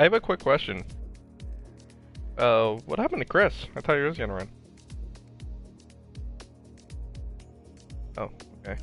I have a quick question. What happened to Chris? I thought he was gonna run. Oh, okay.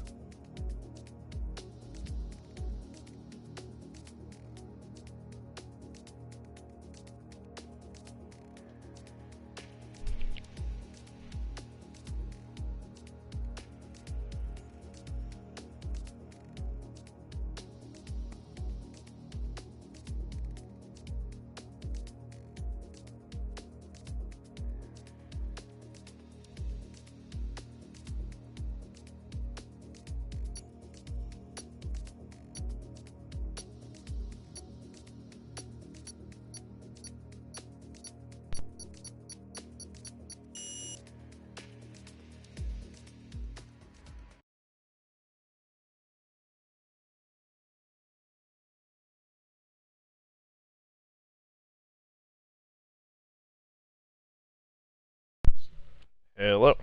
Hello.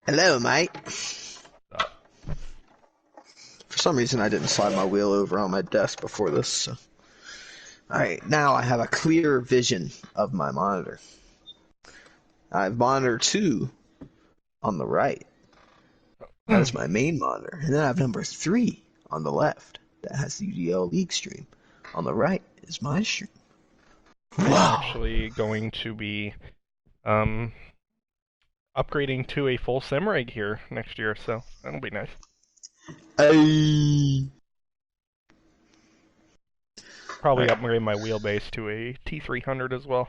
Hello, mate. Uh, For some reason, I didn't slide my wheel over on my desk before this. So. Alright, now I have a clear vision of my monitor. I have monitor 2 on the right. That is my main monitor. And then I have number 3 on the left. That has the UDL league stream. On the right is my stream. I'm Wow! actually going to be upgrading to a full sim rig here next year, so that'll be nice. Probably upgrade my wheelbase to a T300 as well.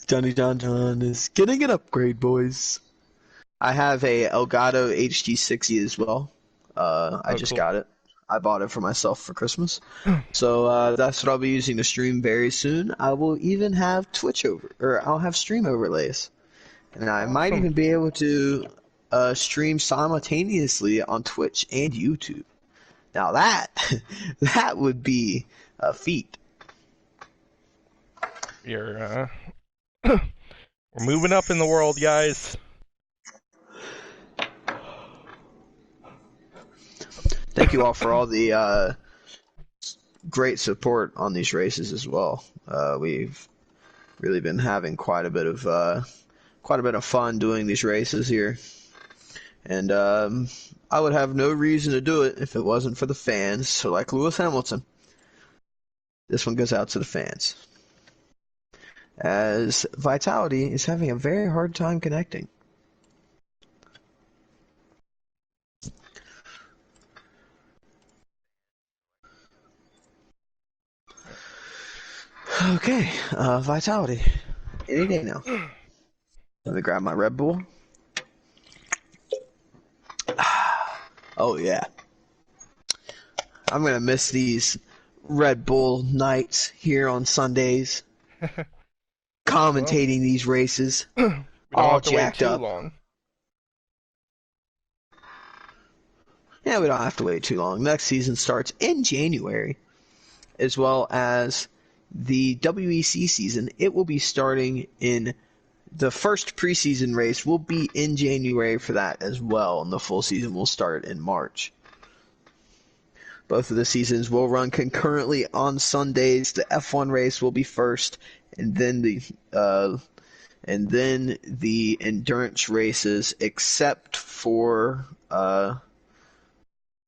Johnny John is getting an upgrade, boys. I have a Elgato HD60 as well. I just cool. got it. I bought it for myself for Christmas. So that's what I'll be using to stream very soon. I will even have I'll have stream overlays. And I might even be able to stream simultaneously on Twitch and YouTube. Now that would be a feat. We're moving up in the world, guys. Thank you all for all the great support on these races as well. We've really been having quite a bit of fun doing these races here, and I would have no reason to do it if it wasn't for the fans. So, like Lewis Hamilton, this one goes out to the fans, as Vitality is having a very hard time connecting. Okay, Vitality. Any day now. Let me grab my Red Bull. Oh, yeah. I'm going to miss these Red Bull nights here on Sundays. Commentating these races. We don't all have to wait jacked too up. long. Yeah, we don't have to wait too long. Next season starts in January, as well as the WEC season. It will be starting in the first preseason race will be in January for that as well, and the full season will start in March. Both of the seasons will run concurrently on Sundays. The F1 race will be first, and then the endurance races, except for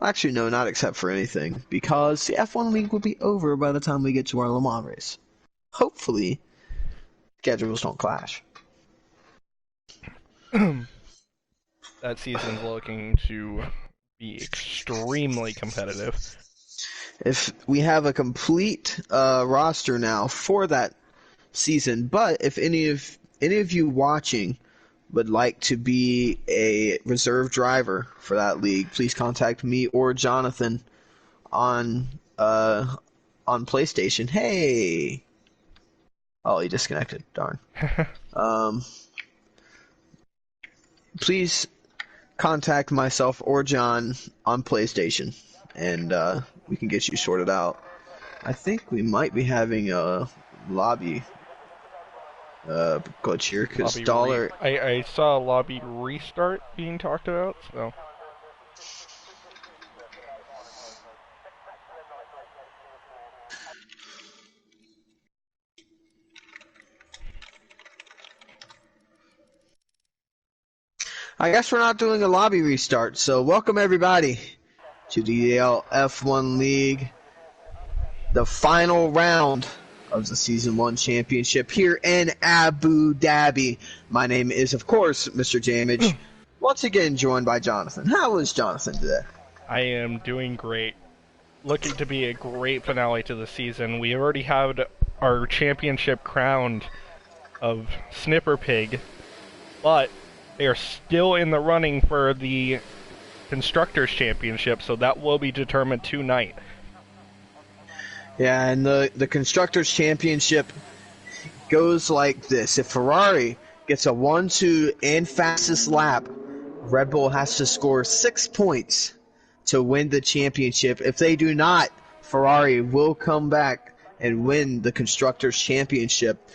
actually no, not except for anything, because the F1 league will be over by the time we get to our Le Mans race. Hopefully, schedules don't clash. That season's looking to be extremely competitive. If we have a complete roster now for that season, but if any of you watching would like to be a reserve driver for that league, please contact me or Jonathan on PlayStation. Hey, oh, he disconnected. Darn. Please contact myself or John on PlayStation, and we can get you sorted out. I think we might be having a lobby glitch here, because Dollar... I saw a lobby restart being talked about, so... I guess we're not doing a lobby restart, so welcome everybody to the UDL F1 League, the final round of the Season 1 Championship here in Abu Dhabi. My name is, of course, Mr. Jamage. Once again, joined by Jonathan. How is Jonathan today? I am doing great. Looking to be a great finale to the season. We already had our championship crowned of Snipper Pig, but they are still in the running for the Constructors' Championship, so that will be determined tonight. Yeah, and the Constructors' Championship goes like this. If Ferrari gets a 1-2 and fastest lap, Red Bull has to score 6 points to win the championship. If they do not, Ferrari will come back and win the Constructors' Championship.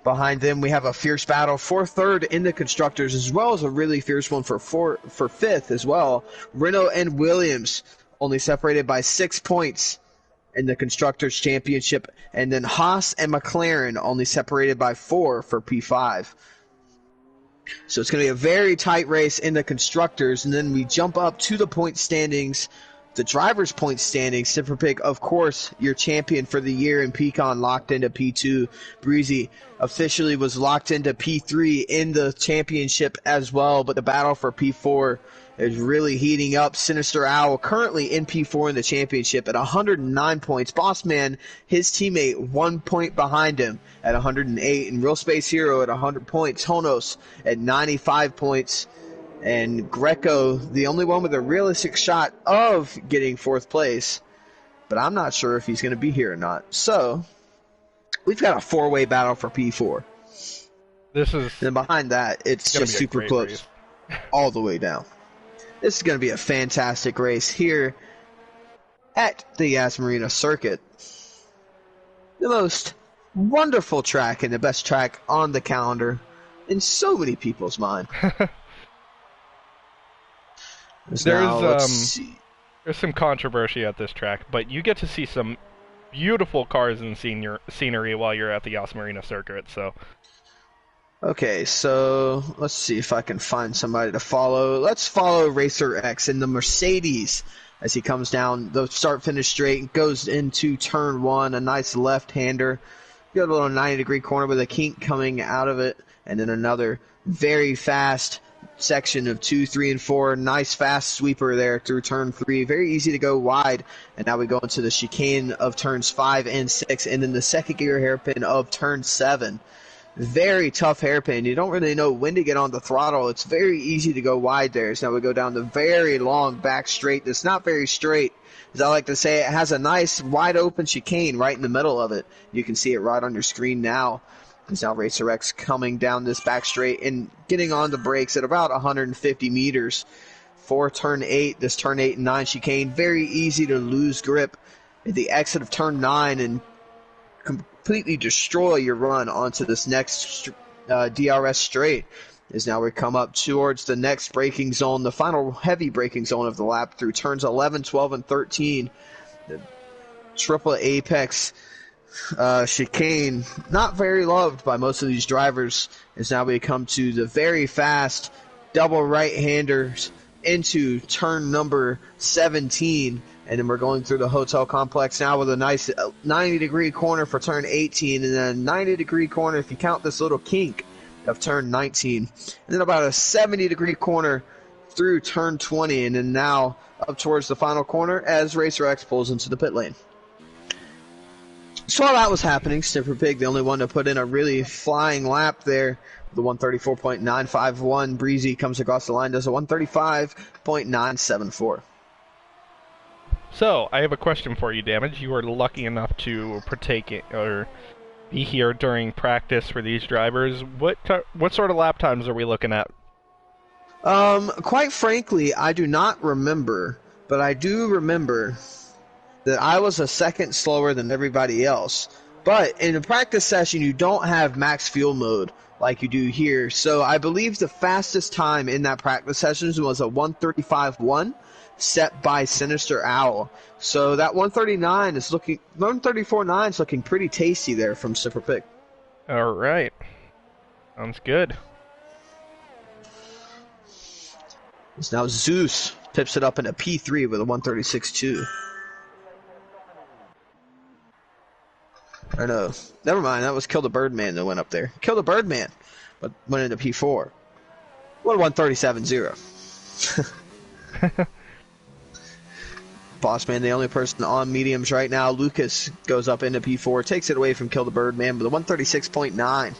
Behind them, we have a fierce battle for third in the Constructors, as well as a really fierce one for fifth as well. Renault and Williams only separated by 6 points in the Constructors' Championship, and then Haas and McLaren only separated by 4 for P5. So it's going to be a very tight race in the Constructors, and then we jump up to the point standings. The drivers' point standings, Snipper Pig, of course, your champion for the year, and Pecan locked into P2. Breezy officially was locked into P3 in the championship as well, but the battle for P4 is really heating up. Sinister Owl currently in P4 in the championship at 109 points. Bossman, his teammate, 1 point behind him at 108. And Real Space Hero at 100 points. Honos at 95 points. And Greco, the only one with a realistic shot of getting fourth place. But I'm not sure if he's going to be here or not. So, we've got a four-way battle for P4. This is... And behind that, it's just super close all the way down. This is going to be a fantastic race here at the Yas Marina circuit. The most wonderful track and the best track on the calendar in so many people's mind. There's some controversy at this track, but you get to see some beautiful cars and scenery while you're at the Yas Marina circuit, so... Okay, so let's see if I can find somebody to follow. Let's follow Racer X in the Mercedes as he comes down the start-finish straight, goes into turn one, a nice left-hander. You got a little 90-degree corner with a kink coming out of it, and then another very fast section of 2, 3, and 4. Nice fast sweeper there through turn 3. Very easy to go wide, and now we go into the chicane of turns 5 and 6, and then the second gear hairpin of turn 7. Very tough hairpin. You don't really know when to get on the throttle. It's very easy to go wide there. So now we go down the very long back straight. That's not very straight. As I like to say, it has a nice wide open chicane right in the middle of it. You can see it right on your screen now. There's now Racer X coming down this back straight and getting on the brakes at about 150 meters for turn 8. This turn 8 and 9 chicane. Very easy to lose grip at the exit of turn 9 and completely destroy your run onto this next DRS straight. As now we come up towards the next braking zone, the final heavy braking zone of the lap through turns 11, 12, and 13. The triple apex chicane, not very loved by most of these drivers, as now we come to the very fast double right-handers into turn number 17. And then we're going through the hotel complex now with a nice 90-degree corner for turn 18, and then a 90-degree corner if you count this little kink of turn 19. And then about a 70-degree corner through turn 20, and then now up towards the final corner as Racer X pulls into the pit lane. So while that was happening, Snipper Pig, the only one to put in a really flying lap there, the 134.951. Breezy comes across the line, does a 135.974. So, I have a question for you, Damage. You were lucky enough to partake in, or be here during practice for these drivers. What sort of lap times are we looking at? Quite frankly, I do not remember, but I do remember that I was a second slower than everybody else. But in a practice session, you don't have max fuel mode like you do here. So I believe the fastest time in that practice session was a 135.1. set by Sinister Owl. So that 139 is looking, 134.9 is looking pretty tasty there from Snipper Pig. All right. Sounds good. As now Zeus tips it up into P3 with a 136.2. Or no, never mind. That was Kill the Birdman that went up there. Kill the Birdman, but went into P4. What a 137.0. Bossman, the only person on mediums right now. Lucas goes up into P4, takes it away from Kill the Birdman with a 136.9. And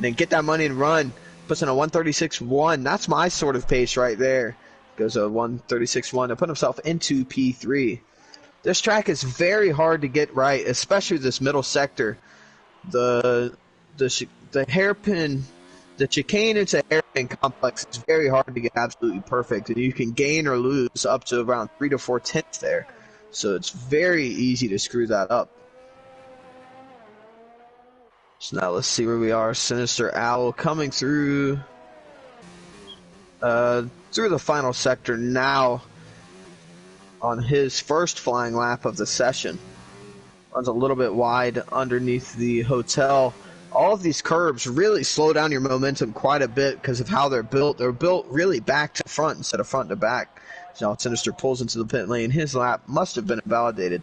then Get That Money and Run puts in a 136.1. That's my sort of pace right there. Goes a 136.1 to put himself into P3. This track is very hard to get right, especially this middle sector. The hairpin, the chicane into hairpin complex is very hard to get absolutely perfect, and you can gain or lose up to around 3 to 4 tenths there. So it's very easy to screw that up. So now let's see where we are. Sinister Owl coming through the final sector now on his first flying lap of the session. Runs a little bit wide underneath the hotel. All of these curbs really slow down your momentum quite a bit because of how they're built. They're built really back to front instead of front to back. So now Sinister pulls into the pit lane. His lap must have been invalidated.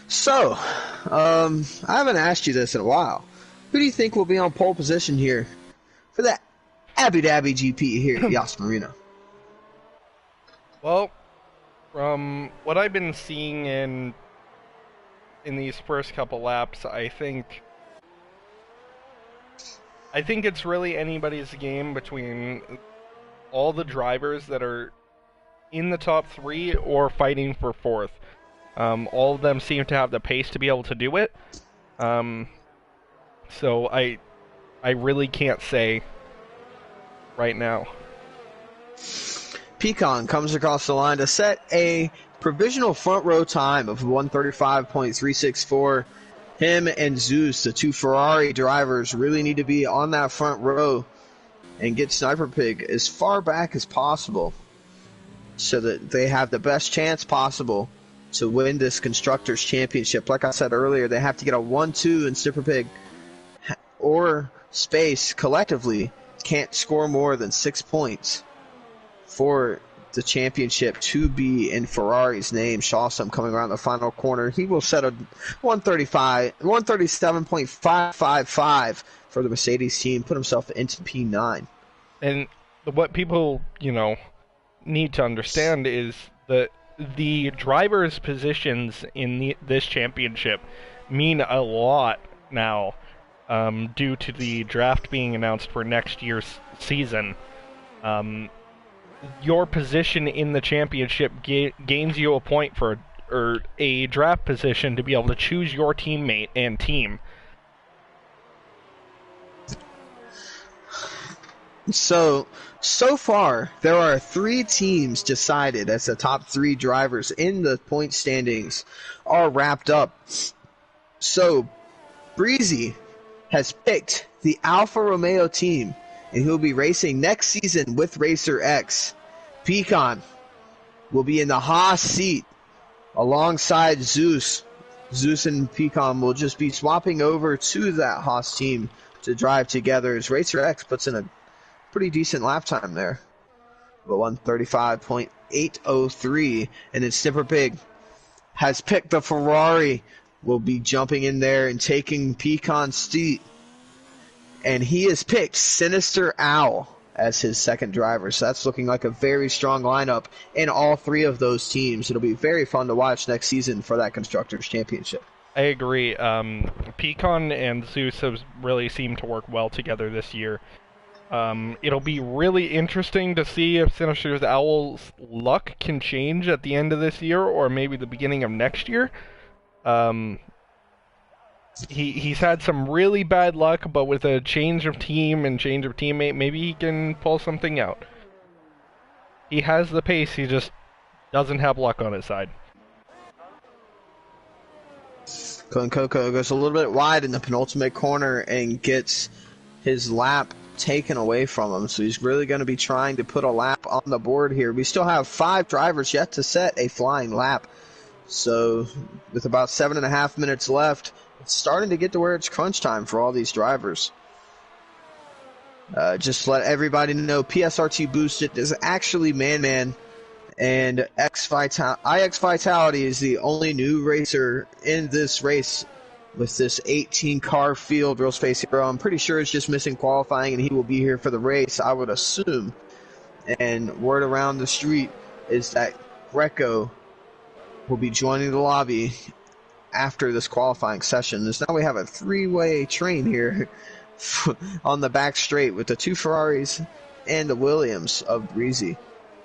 So, I haven't asked you this in a while. Who do you think will be on pole position here for that Abu Dhabi GP here at Yas Marina? Well, from what I've been seeing in these first couple laps, I think it's really anybody's game between all the drivers that are in the top 3 or fighting for 4th. All of them seem to have the pace to be able to do it. So I really can't say right now. Pecan comes across the line to set a provisional front row time of 135.364. Him and Zeus, the two Ferrari drivers, really need to be on that front row and get Sniper Pig as far back as possible so that they have the best chance possible to win this Constructors' Championship. Like I said earlier, they have to get a 1-2, and Sniper Pig or Space collectively can't score more than 6 points for the championship to be in Ferrari's name. Shawsome coming around the final corner. He will set a 137.555 for the Mercedes team, put himself into P9. And what people, need to understand is that the drivers' positions in this championship mean a lot now, due to the draft being announced for next year's season. Your position in the championship gains you a point for or a draft position to be able to choose your teammate and team. So far, there are 3 teams decided as the top 3 drivers in the point standings are wrapped up. So, Breezy has picked the Alfa Romeo team, and he'll be racing next season with Racer X. Pecan will be in the Haas seat alongside Zeus. Zeus and Pecan will just be swapping over to that Haas team to drive together as Racer X puts in a pretty decent lap time there. But 135.803, and then Snipper Pig has picked the Ferrari, will be jumping in there and taking Pecan's seat. And he has picked Sinister Owl as his second driver. So that's looking like a very strong lineup in all 3 of those teams. It'll be very fun to watch next season for that Constructors' Championship. I agree. Pecan and Zeus have really seemed to work well together this year. It'll be really interesting to see if Sinister Owl's luck can change at the end of this year or maybe the beginning of next year. He's had some really bad luck, but with a change of team and change of teammate, maybe he can pull something out. He has the pace, he just doesn't have luck on his side. Coco goes a little bit wide in the penultimate corner and gets his lap taken away from him, so he's really going to be trying to put a lap on the board here. We still have 5 drivers yet to set a flying lap, so with about 7.5 minutes left, it's starting to get to where it's crunch time for all these drivers. Just let everybody know PSRT Boosted is actually Man-Man, and IX Vitality is the only new racer in this race with this 18-car field. Real Space Hero, I'm pretty sure it's just missing qualifying, and he will be here for the race, I would assume. And word around the street is that Greco will be joining the lobby after this qualifying session. So now we have a three-way train here on the back straight with the two Ferraris and the Williams of Breezy.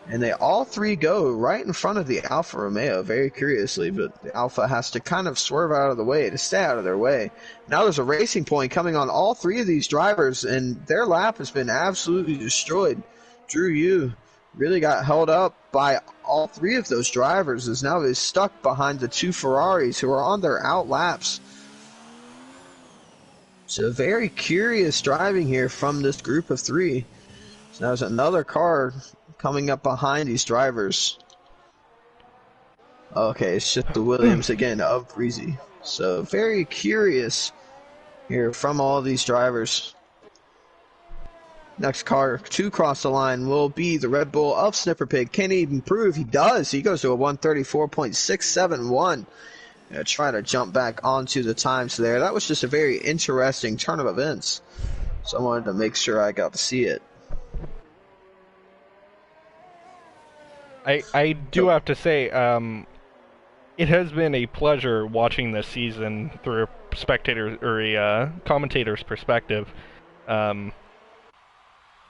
And they all three go right in front of the Alfa Romeo, very curiously, but the Alfa has to kind of swerve out of the way to stay out of their way. Now there's a racing point coming on all three of these drivers, and their lap has been absolutely destroyed. Drew Yu really got held up by all three of those drivers, as now they're stuck behind the two Ferraris who are on their out laps. So very curious driving here from this group of three. So now there's another car coming up behind these drivers. Okay, it's just the Williams again of Breezy. So very curious here from all these drivers. Next car to cross the line will be the Red Bull of Snipper Pig. Can he improve? He does. He goes to a 134.671. Try to jump back onto the times there. That was just a very interesting turn of events. So I wanted to make sure I got to see it. I do have to say, it has been a pleasure watching this season through a spectator or a commentator's perspective.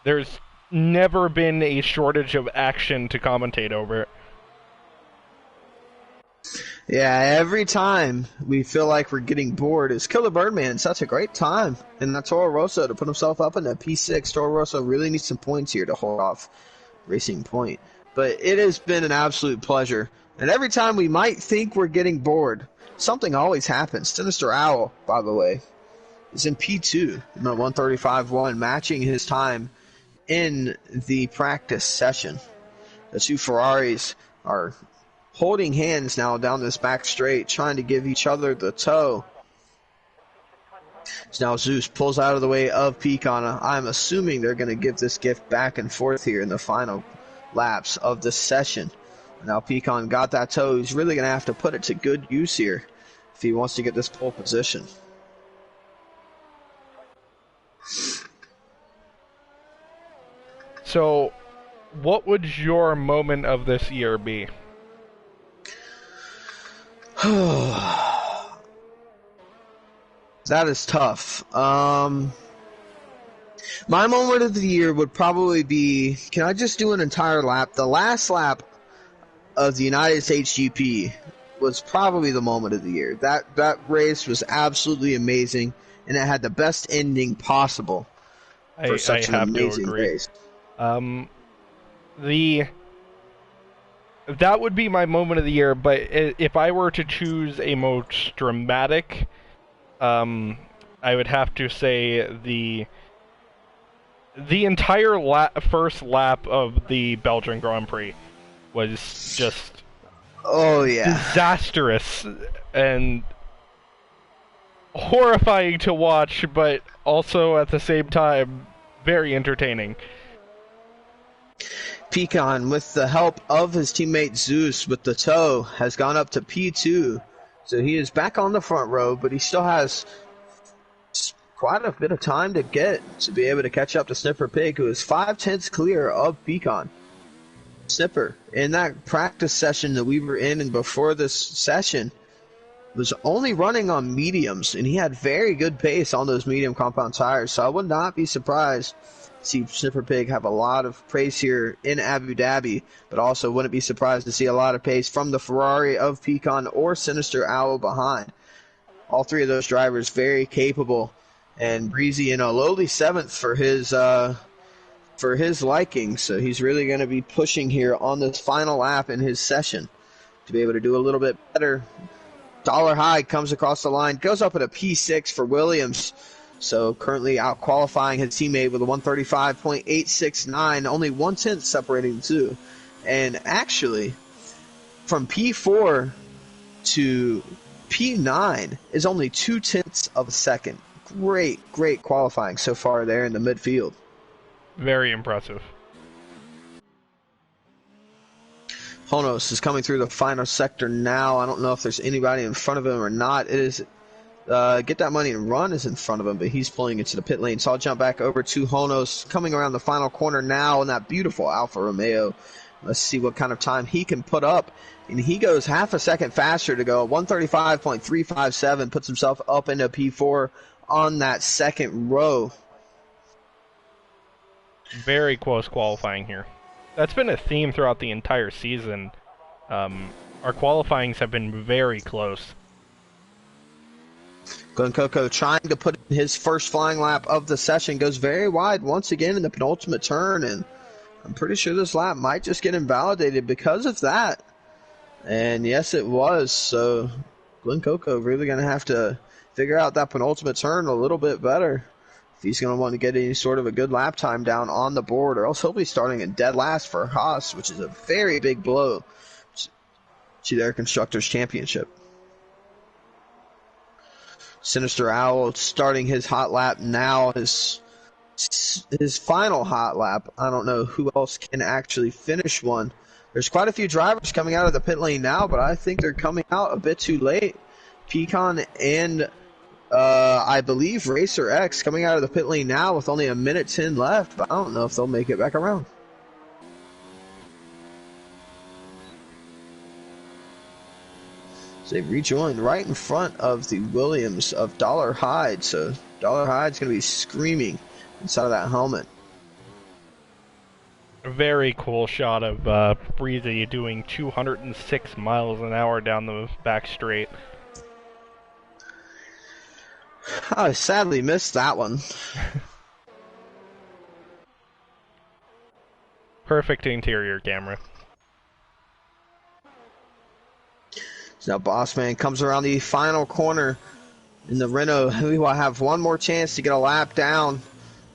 There's never been a shortage of action to commentate over. Yeah, every time we feel like we're getting bored, it's Killer Birdman. Such a great time. And that Toro Rosso to put himself up in that P6. Toro Rosso really needs some points here to hold off Racing Point. But it has been an absolute pleasure. And every time we might think we're getting bored, something always happens. Sinister Owl, by the way, is in P2 in the 135.1, matching his time in the practice session. The two Ferraris are holding hands now down this back straight, trying to give each other the toe. So now Zeus pulls out of the way of Pecan. I'm assuming they're going to give this gift back and forth here in the final laps of the session. Now Pecan got that toe. He's really going to have to put it to good use here if he wants to get this pole position. So, what would your moment of this year be? That is tough. My moment of the year would probably be, can I just do an entire lap? The last lap of the United States GP was probably the moment of the year. That race was absolutely amazing, and it had the best ending possible for such an amazing race. That would be my moment of the year, but if I were to choose a most dramatic, I would have to say the entire first lap of the Belgian Grand Prix was just disastrous and horrifying to watch, but also at the same time very entertaining. Pecan, with the help of his teammate Zeus with the toe, has gone up to P2. So he is back on the front row, but he still has quite a bit of time to get to be able to catch up to Snipper Pig, who is 5/10 clear of Pecan. Snipper, in that practice session that we were in and before this session, was only running on mediums, and he had very good pace on those medium compound tires, so I would not be surprised to see Snipper Pig have a lot of pace here in Abu Dhabi, but also wouldn't be surprised to see a lot of pace from the Ferrari of Pecan or Sinister Owl behind. All three of those drivers very capable, and Breezy in a lowly 7th for his liking, so he's really going to be pushing here on this final lap in his session to be able to do a little bit better. Dollar High comes across the line, goes up at a P6 for Williams, so currently out qualifying his teammate with a 135.869, only 1/10 separating the two. And actually, from P4 to P9 is only 0.2 of a second. Great qualifying so far there in the midfield. Very impressive. Honos is coming through the final sector now. I don't know if there's anybody in front of him or not. It is Get That Money and Run is in front of him, but he's pulling into the pit lane. So I'll jump back over to Honos, coming around the final corner now in that beautiful Alfa Romeo. Let's see what kind of time he can put up. And he goes half a second faster to go. 135.357, puts himself up into P4 on that second row. Very close qualifying here. That's been a theme throughout the entire season. Our qualifyings have been very close. Glenn Coco trying to put in his first flying lap of the session, goes very wide once again in the penultimate turn, and I'm pretty sure this lap might just get invalidated because of that. And yes, it was. So Glenn Coco really going to have to figure out that penultimate turn a little bit better if he's going to want to get any sort of a good lap time down on the board, or else he'll be starting in dead last for Haas, which is a very big blow to their Constructors' Championship. Sinister Owl starting his hot lap now, his final hot lap. I don't know who else can actually finish one. There's quite a few drivers coming out of the pit lane now, but I think they're coming out a bit too late. Pecan and I believe Racer X coming out of the pit lane now with only 1:10 left, but I don't know if they'll make it back around. So they rejoined right in front of the Williams of Dollar Hyde, so Dollar Hyde's going to be screaming inside of that helmet. A very cool shot of Breezy doing 206 miles an hour down the back straight. I sadly missed that one. Perfect interior camera. So now Bossman comes around the final corner in the Renault. We will have one more chance to get a lap down.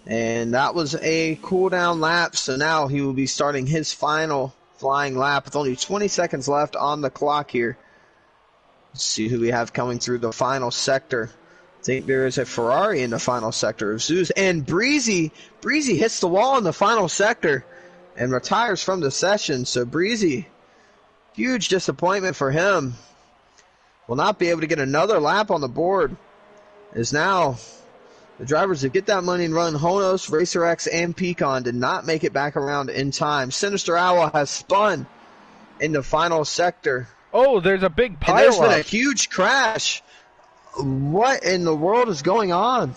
And that was a cool down lap. So now he will be starting his final flying lap with only 20 seconds left on the clock here. Let's see who we have coming through the final sector. I think there is a Ferrari in the final sector of Zeus. And Breezy hits the wall in the final sector and retires from the session. So Breezy, huge disappointment for him. Will not be able to get another lap on the board. As now the drivers that Get That Money and Run, Honos, Racer X, and Pecan did not make it back around in time. Sinister Owl has spun in the final sector. Oh, there's a big pile and there's up. been a huge crash. What in the world is going on?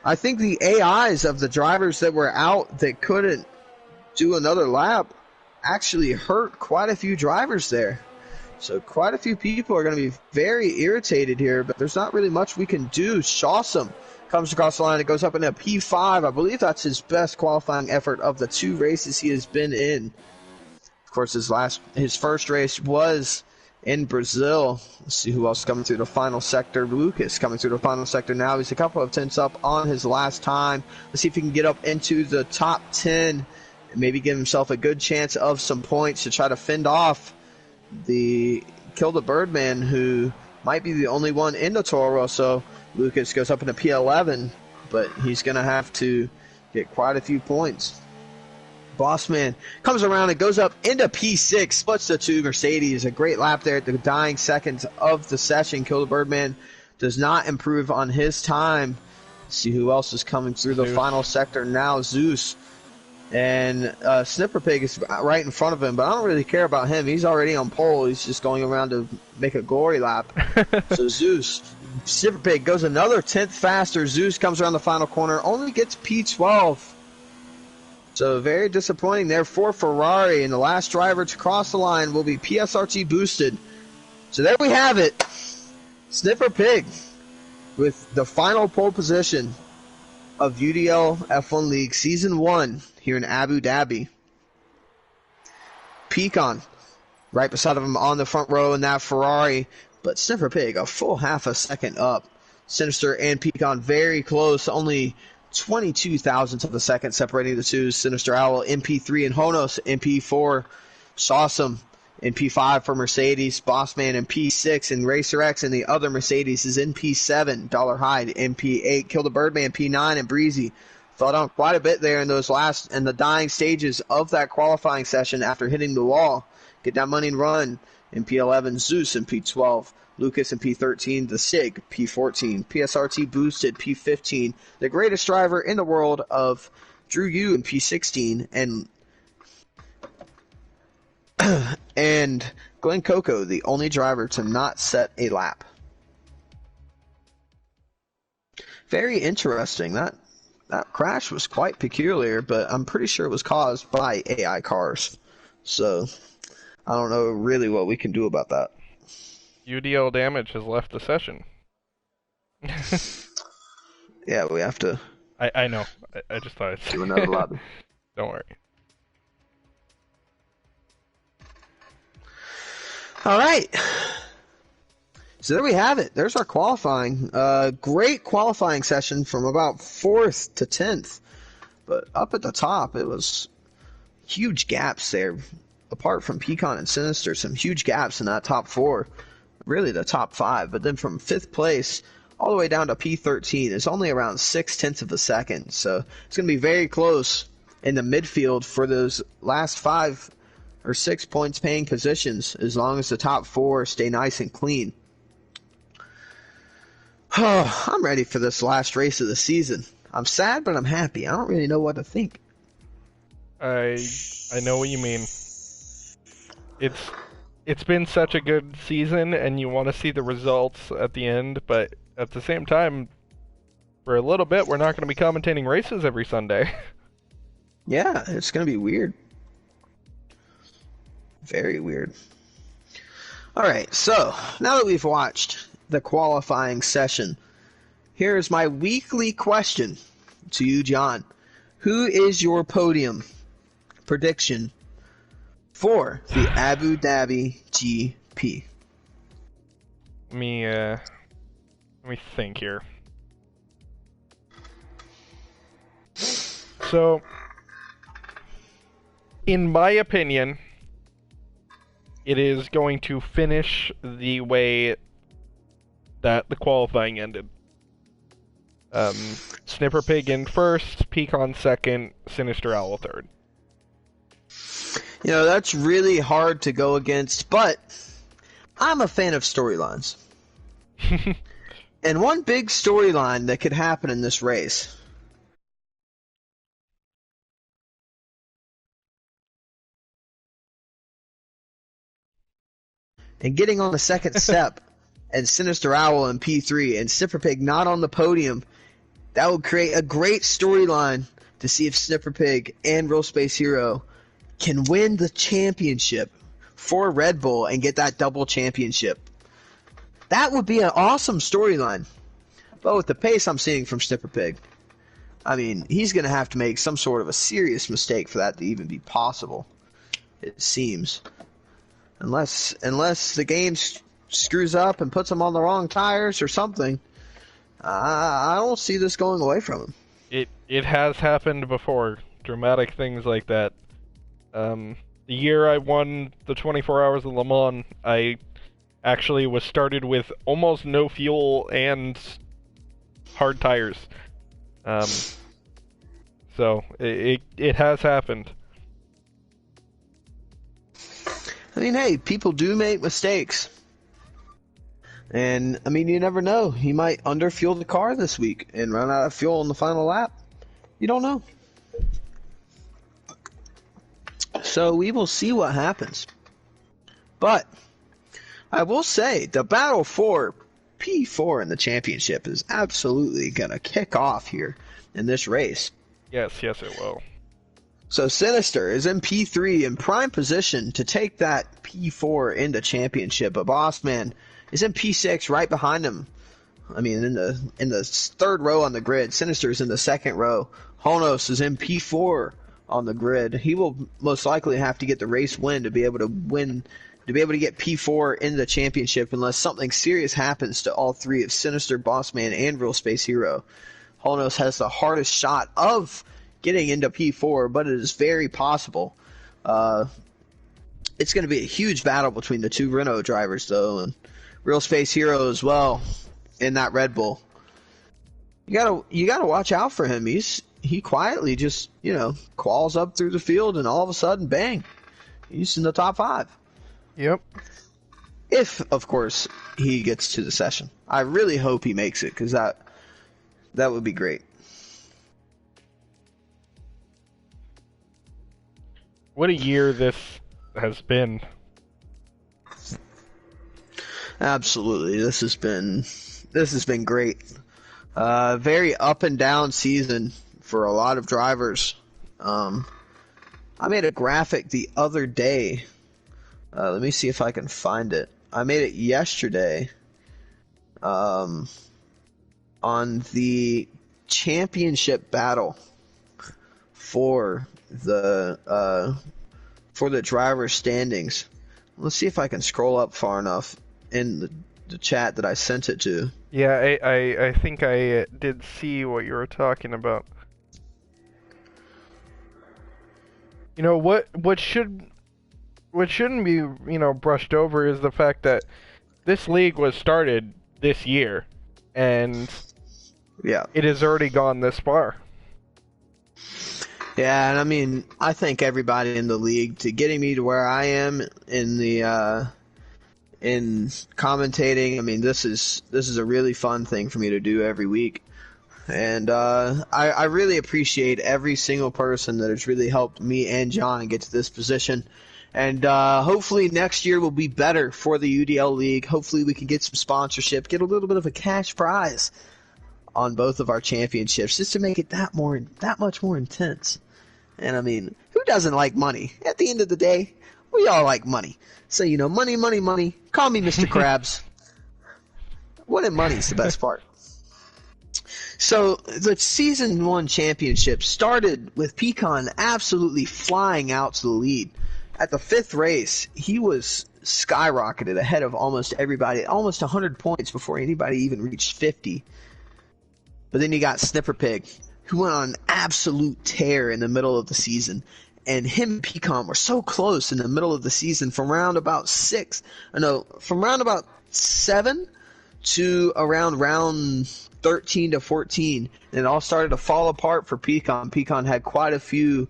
I think the AIs of the drivers that were out that couldn't do another lap actually hurt quite a few drivers there. So quite a few people are going to be very irritated here, but there's not really much we can do. Shawsome comes across the line. It goes up into P5. I believe that's his best qualifying effort of the two races he has been in. Of course, his first race was in Brazil. Let's see who else is coming through the final sector. Lucas coming through the final sector now. He's a couple of tenths up on his last time. Let's see if he can get up into the top 10 and maybe give himself a good chance of some points to try to fend off the Kill the Birdman, who might be the only one in the Toro Rosso. Lucas goes up into P11, but he's going to have to get quite a few points. Bossman comes around and goes up into P6, splits the two Mercedes. A great lap there at the dying seconds of the session. Kill the Birdman does not improve on his time. Let's see who else is coming through the final sector now. Zeus. And Snipper Pig is right in front of him, but I don't really care about him. He's already on pole. He's just going around to make a glory lap. So Zeus, Snipper Pig goes another 10th faster. Zeus comes around the final corner, only gets P12. So very disappointing there for Ferrari, and the last driver to cross the line will be PSRT boosted. So there we have it. Sniffer Pig with the final pole position of UDL F1 League Season 1 here in Abu Dhabi. Pecan right beside of him on the front row in that Ferrari, but Sniffer Pig a full half a second up. Sinister and Pecan very close, only 22 thousandths of a second separating the two. Sinister Owl in P3 and Honos in P4. Shawsome in P5 for Mercedes. Bossman in P6 and Racer X and the other Mercedes is in P7. Dollar Hyde in P8. Kill the Birdman P9 and Breezy Fell down quite a bit there in the dying stages of that qualifying session after hitting the wall. Get that money and run in P11, Zeus in P12, Lucas in P13, the SIG P14, PSRT boosted P15, the greatest driver in the world of Drew Yu in P16, and Glenn Coco, the only driver to not set a lap. Very interesting. That crash was quite peculiar, but I'm pretty sure it was caused by AI cars. So I don't know really what we can do about that. UDL damage has left the session. Yeah, we have to. I know. I just thought I'd do another lobby. Don't worry. All right. So there we have it. There's our qualifying. Great qualifying session from about 4th to 10th. But up at the top, it was huge gaps there. Apart from Pecan and Sinister, some huge gaps in that top 4. Really the top 5. But then from 5th place all the way down to P13 is only around 0.6 of a second. So it's going to be very close in the midfield for those last 5 or 6 points paying positions, as long as the top 4 stay nice and clean. Oh, I'm ready for this last race of the season. I'm sad, but I'm happy. I don't really know what to think. I know what you mean. It's been such a good season, and you want to see the results at the end, but at the same time, for a little bit, we're not going to be commentating races every Sunday. Yeah, it's going to be weird. Very weird. All right, so now that we've watched the qualifying session, here's my weekly question to you, John. Who is your podium prediction for the Abu Dhabi GP? Let me think here. So, in my opinion, it is going to finish the way that the qualifying ended. Snipper Pig in first, Pecan second, Sinister Owl third. You know, that's really hard to go against, but I'm a fan of storylines. And one big storyline that could happen in this race and getting on the second step and Sinister Owl in P3 and Snipper Pig not on the podium, that would create a great storyline to see if Snipper Pig and Real Space Hero can win the championship for Red Bull and get that double championship. That would be an awesome storyline. But with the pace I'm seeing from Snipper Pig, I mean, he's going to have to make some sort of a serious mistake for that to even be possible, it seems. Unless the game screws up and puts him on the wrong tires or something, I don't see this going away from him. It has happened before. Dramatic things like that. The year I won the 24 Hours of Le Mans, I actually was started with almost no fuel and hard tires. So it has happened. I mean, hey, people do make mistakes. And, I mean, you never know. He might underfuel the car this week and run out of fuel in the final lap. You don't know. So we will see what happens. But I will say the battle for P4 in the championship is absolutely going to kick off here in this race. Yes, it will. So Sinister is in P3 in prime position to take that P4 into championship. But Bossman is in P6 right behind him. I mean, in the third row on the grid. Sinister is in the second row. Honos is in P4 on the grid. He will most likely have to get the race win to be able to get P4 in the championship unless something serious happens to all three of Sinister, Bossman, and Real Space Hero. Honos has the hardest shot of getting into P4, but it is very possible. It's going to be a huge battle between the two Renault drivers, though, and Real Space Hero as well in that Red Bull. You gotta watch out for him. He's he quietly just, crawls up through the field, and all of a sudden, bang, he's in the top 5. Yep. If, of course, he gets to the session. I really hope he makes it, because that would be great. What a year this has been. Absolutely, this has been great. Very up and down season for a lot of drivers. I made a graphic the other day. Let me see if I can find it. I made it yesterday. On the championship battle for the driver standings. Let's see if I can scroll up far enough in the chat that I sent it to. Yeah, I think I did see what you were talking about. What shouldn't be, brushed over is the fact that this league was started this year, and yeah, it has already gone this far. Yeah, and I mean, I thank everybody in the league to getting me to where I am in the in commentating. I mean, this is a really fun thing for me to do every week, and I really appreciate every single person that has really helped me and John get to this position. And hopefully next year will be better for the UDL League. Hopefully we can get some sponsorship, get a little bit of a cash prize on both of our championships, just to make it that much more intense. And I mean, who doesn't like money? At the end of the day, we all like money. So, money, money, money. Call me Mr. Krabs. Winning money's the best part. So the Season 1 championship started with Pecan absolutely flying out to the lead. At the 5th race, he was skyrocketed ahead of almost everybody, almost 100 points before anybody even reached 50. But then you got Snipper Pig, who went on an absolute tear in the middle of the season. And him and Pecan were so close in the middle of the season from round about 7 to around round 13 to 14. And it all started to fall apart for Pecan. Pecan had quite a few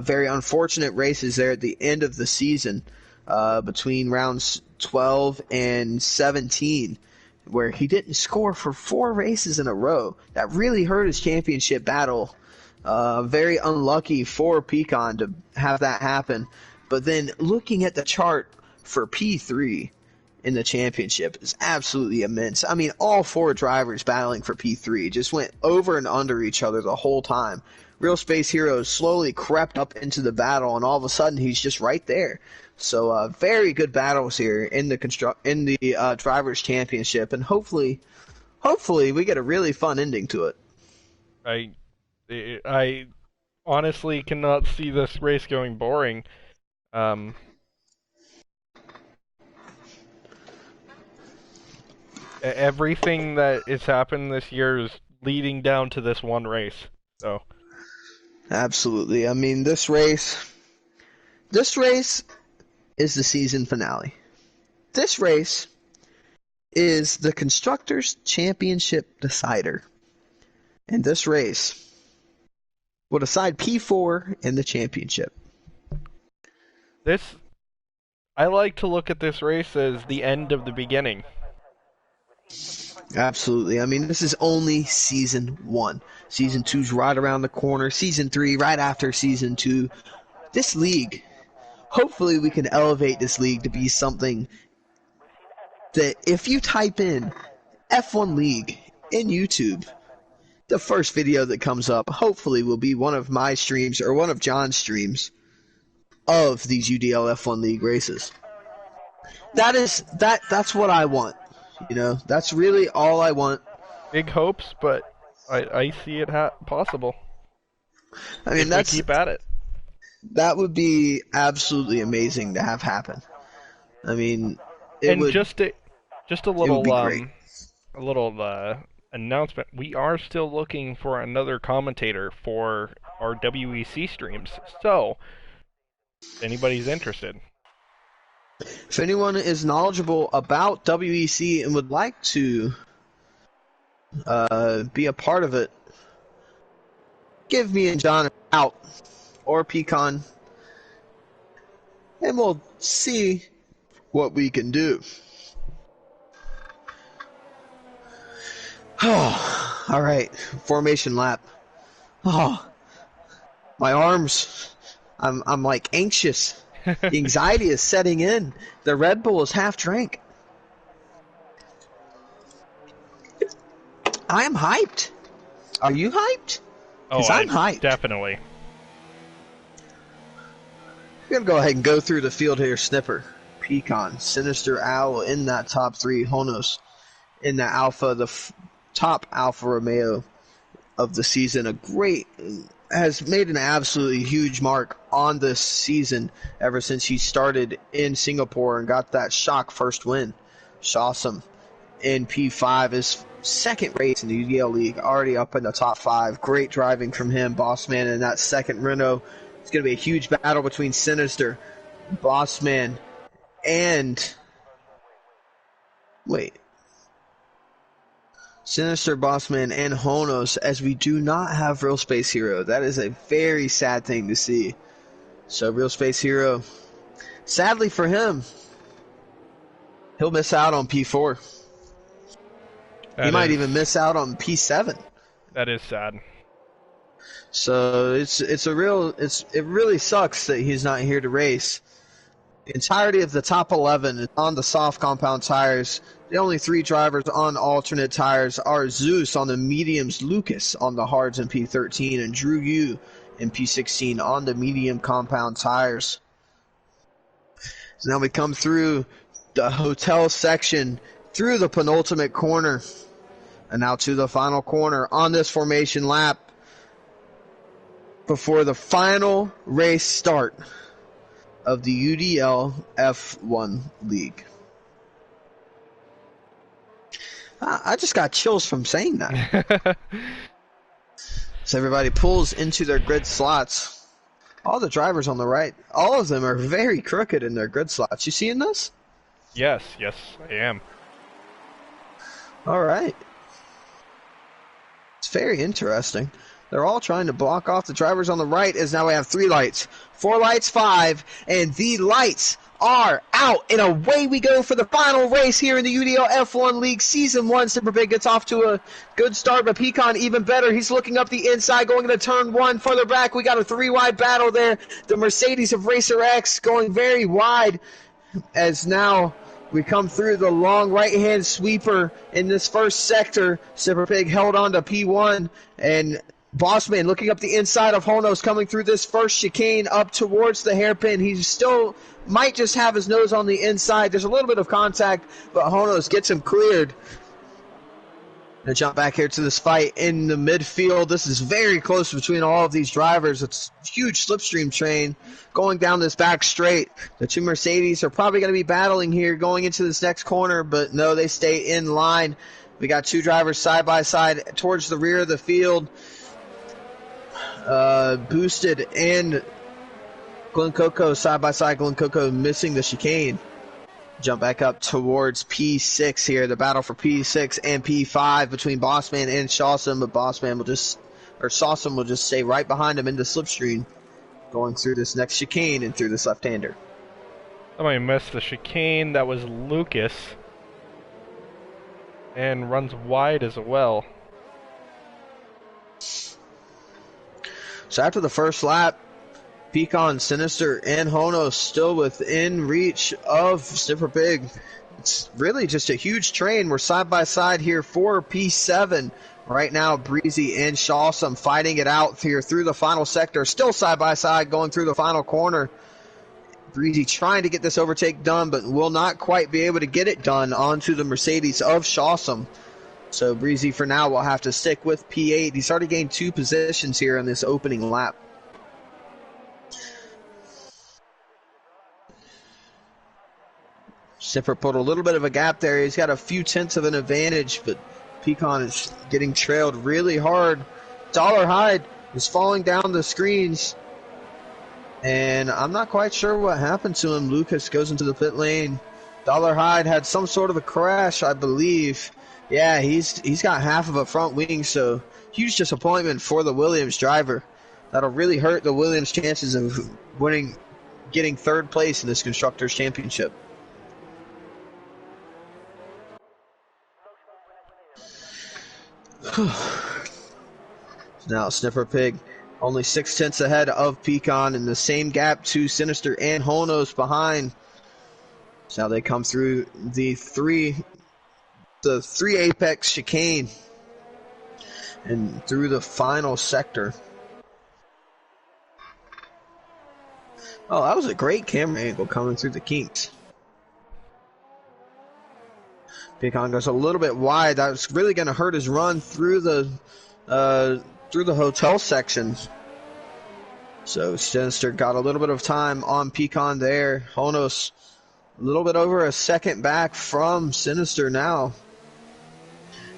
very unfortunate races there at the end of the season, between rounds 12 and 17, where he didn't score for 4 races in a row. That really hurt his championship battle. Very unlucky for Pecan to have that happen. But then looking at the chart for P3 in the championship is absolutely immense. I mean, all 4 drivers battling for P3 just went over and under each other the whole time. Real Space Hero slowly crept up into the battle, and all of a sudden he's just right there. So very good battles here in the Drivers' Championship, and hopefully we get a really fun ending to it. I honestly cannot see this race going boring. Everything that has happened this year is leading down to this one race. So absolutely. I mean, this race is the season finale. This race is the Constructors' Championship decider. And this race will decide P4 in the championship. I like to look at this race as the end of the beginning. Absolutely. I mean, this is only Season 1. Season 2's right around the corner. Season 3 right after Season 2. This league, hopefully we can elevate this league to be something that if you type in F1 League in YouTube, the first video that comes up hopefully will be one of my streams or one of John's streams of these UDL F1 League races. That's what I want. That's really all I want. Big hopes, but I see it possible. I mean, we keep at it. That would be absolutely amazing to have happen. I mean, just a little announcement. We are still looking for another commentator for our WEC streams. So, if anybody's interested. If anyone is knowledgeable about WEC and would like to be a part of it, give me and John out or Pecan, and we'll see what we can do. Oh, all right, formation lap. Oh, my arms, I'm like anxious. The anxiety is setting in. The Red Bull is half drank. I am hyped. Are you hyped? Because I'm hyped. Definitely. We're going to go ahead and go through the field here. Snipper, Pecan, Sinister Owl in that top three. Honos in the Alpha, the top Alfa Romeo of the season. Has made an absolutely huge mark on this season ever since he started in Singapore and got that shock first win. Shawsome in P5 is second race in the UDL League, already up in the top 5. Great driving from him, Bossman, in that second Renault. It's going to be a huge battle between Sinister, Bossman, and... Sinister, Bossman, and Honos, as we do not have Real Space Hero. That is a very sad thing to see. So Real Space Hero, sadly for him, he'll miss out on P4. He might even miss out on P7. That is sad. So it really sucks that he's not here to race. The entirety of the top 11 is on the soft compound tires. The only 3 drivers on alternate tires are Zeus on the mediums, Lucas on the hards in P13, and Drew Yu in P16 on the medium compound tires. So now we come through the hotel section, through the penultimate corner, and now to the final corner on this formation lap before the final race start of the UDL F1 League. I just got chills from saying that. So everybody pulls into their grid slots. All the drivers on the right, all of them are very crooked in their grid slots. You seeing this? Yes, I am. All right. It's very interesting. They're all trying to block off the drivers on the right, as now we have 3 lights, 4 lights, 5, and the lights are out, and away we go for the final race here in the UDL F1 League Season 1. Super Big gets off to a good start, but Pecan even better. He's looking up the inside, going into turn 1. Further back, we got a 3-wide battle there. The Mercedes of Racer X going very wide, as now we come through the long right-hand sweeper in this first sector. Super Pig held on to P1, and Bossman looking up the inside of Honos, coming through this first chicane up towards the hairpin. He still might just have his nose on the inside. There's a little bit of contact, but Honos gets him cleared. Gonna jump back here to this fight in the midfield. This is very close between all of these drivers. It's a huge slipstream train going down this back straight. The 2 Mercedes are probably going to be battling here going into this next corner, but no, they stay in line. We got 2 drivers side by side towards the rear of the field. Boosted and Glen Coco side by side. Glen Coco missing the chicane. Jump back up towards P6 here. The battle for P6 and P5 between Bossman and Shawsome, but Shawsome will just stay right behind him in the slipstream, going through this next chicane and through this left-hander. Somebody missed the chicane. That was Lucas, and runs wide as well. So after the first lap, Pecan, Sinister, and Honos still within reach of Snipper Pig. It's really just a huge train. We're side by side here for P7. Right now, Breezy and Shawsome fighting it out here through the final sector. Still side by side going through the final corner. Breezy trying to get this overtake done, but will not quite be able to get it done onto the Mercedes of Shawsome. So Breezy for now will have to stick with P8. He's already gained 2 positions here in this opening lap. Snipper put a little bit of a gap there. He's got a few tenths of an advantage, but Pecan is getting trailed really hard. Dollar Hyde is falling down the screens, and I'm not quite sure what happened to him. Lucas goes into the pit lane. Dollar Hyde had some sort of a crash, I believe. Yeah, he's got half of a front wing, so huge disappointment for the Williams driver. That'll really hurt the Williams' chances of getting third place in this Constructors' Championship. Now Sniffer Pig only 6/10 ahead of Pecan, in the same gap to Sinister and Honos behind. So now they come through the three apex chicane and through the final sector. Oh, that was a great camera angle coming through the kinks. Pecan goes a little bit wide. That was really going to hurt his run through the hotel section. So Sinister got a little bit of time on Pecan there. Honos a little bit over a second back from Sinister now.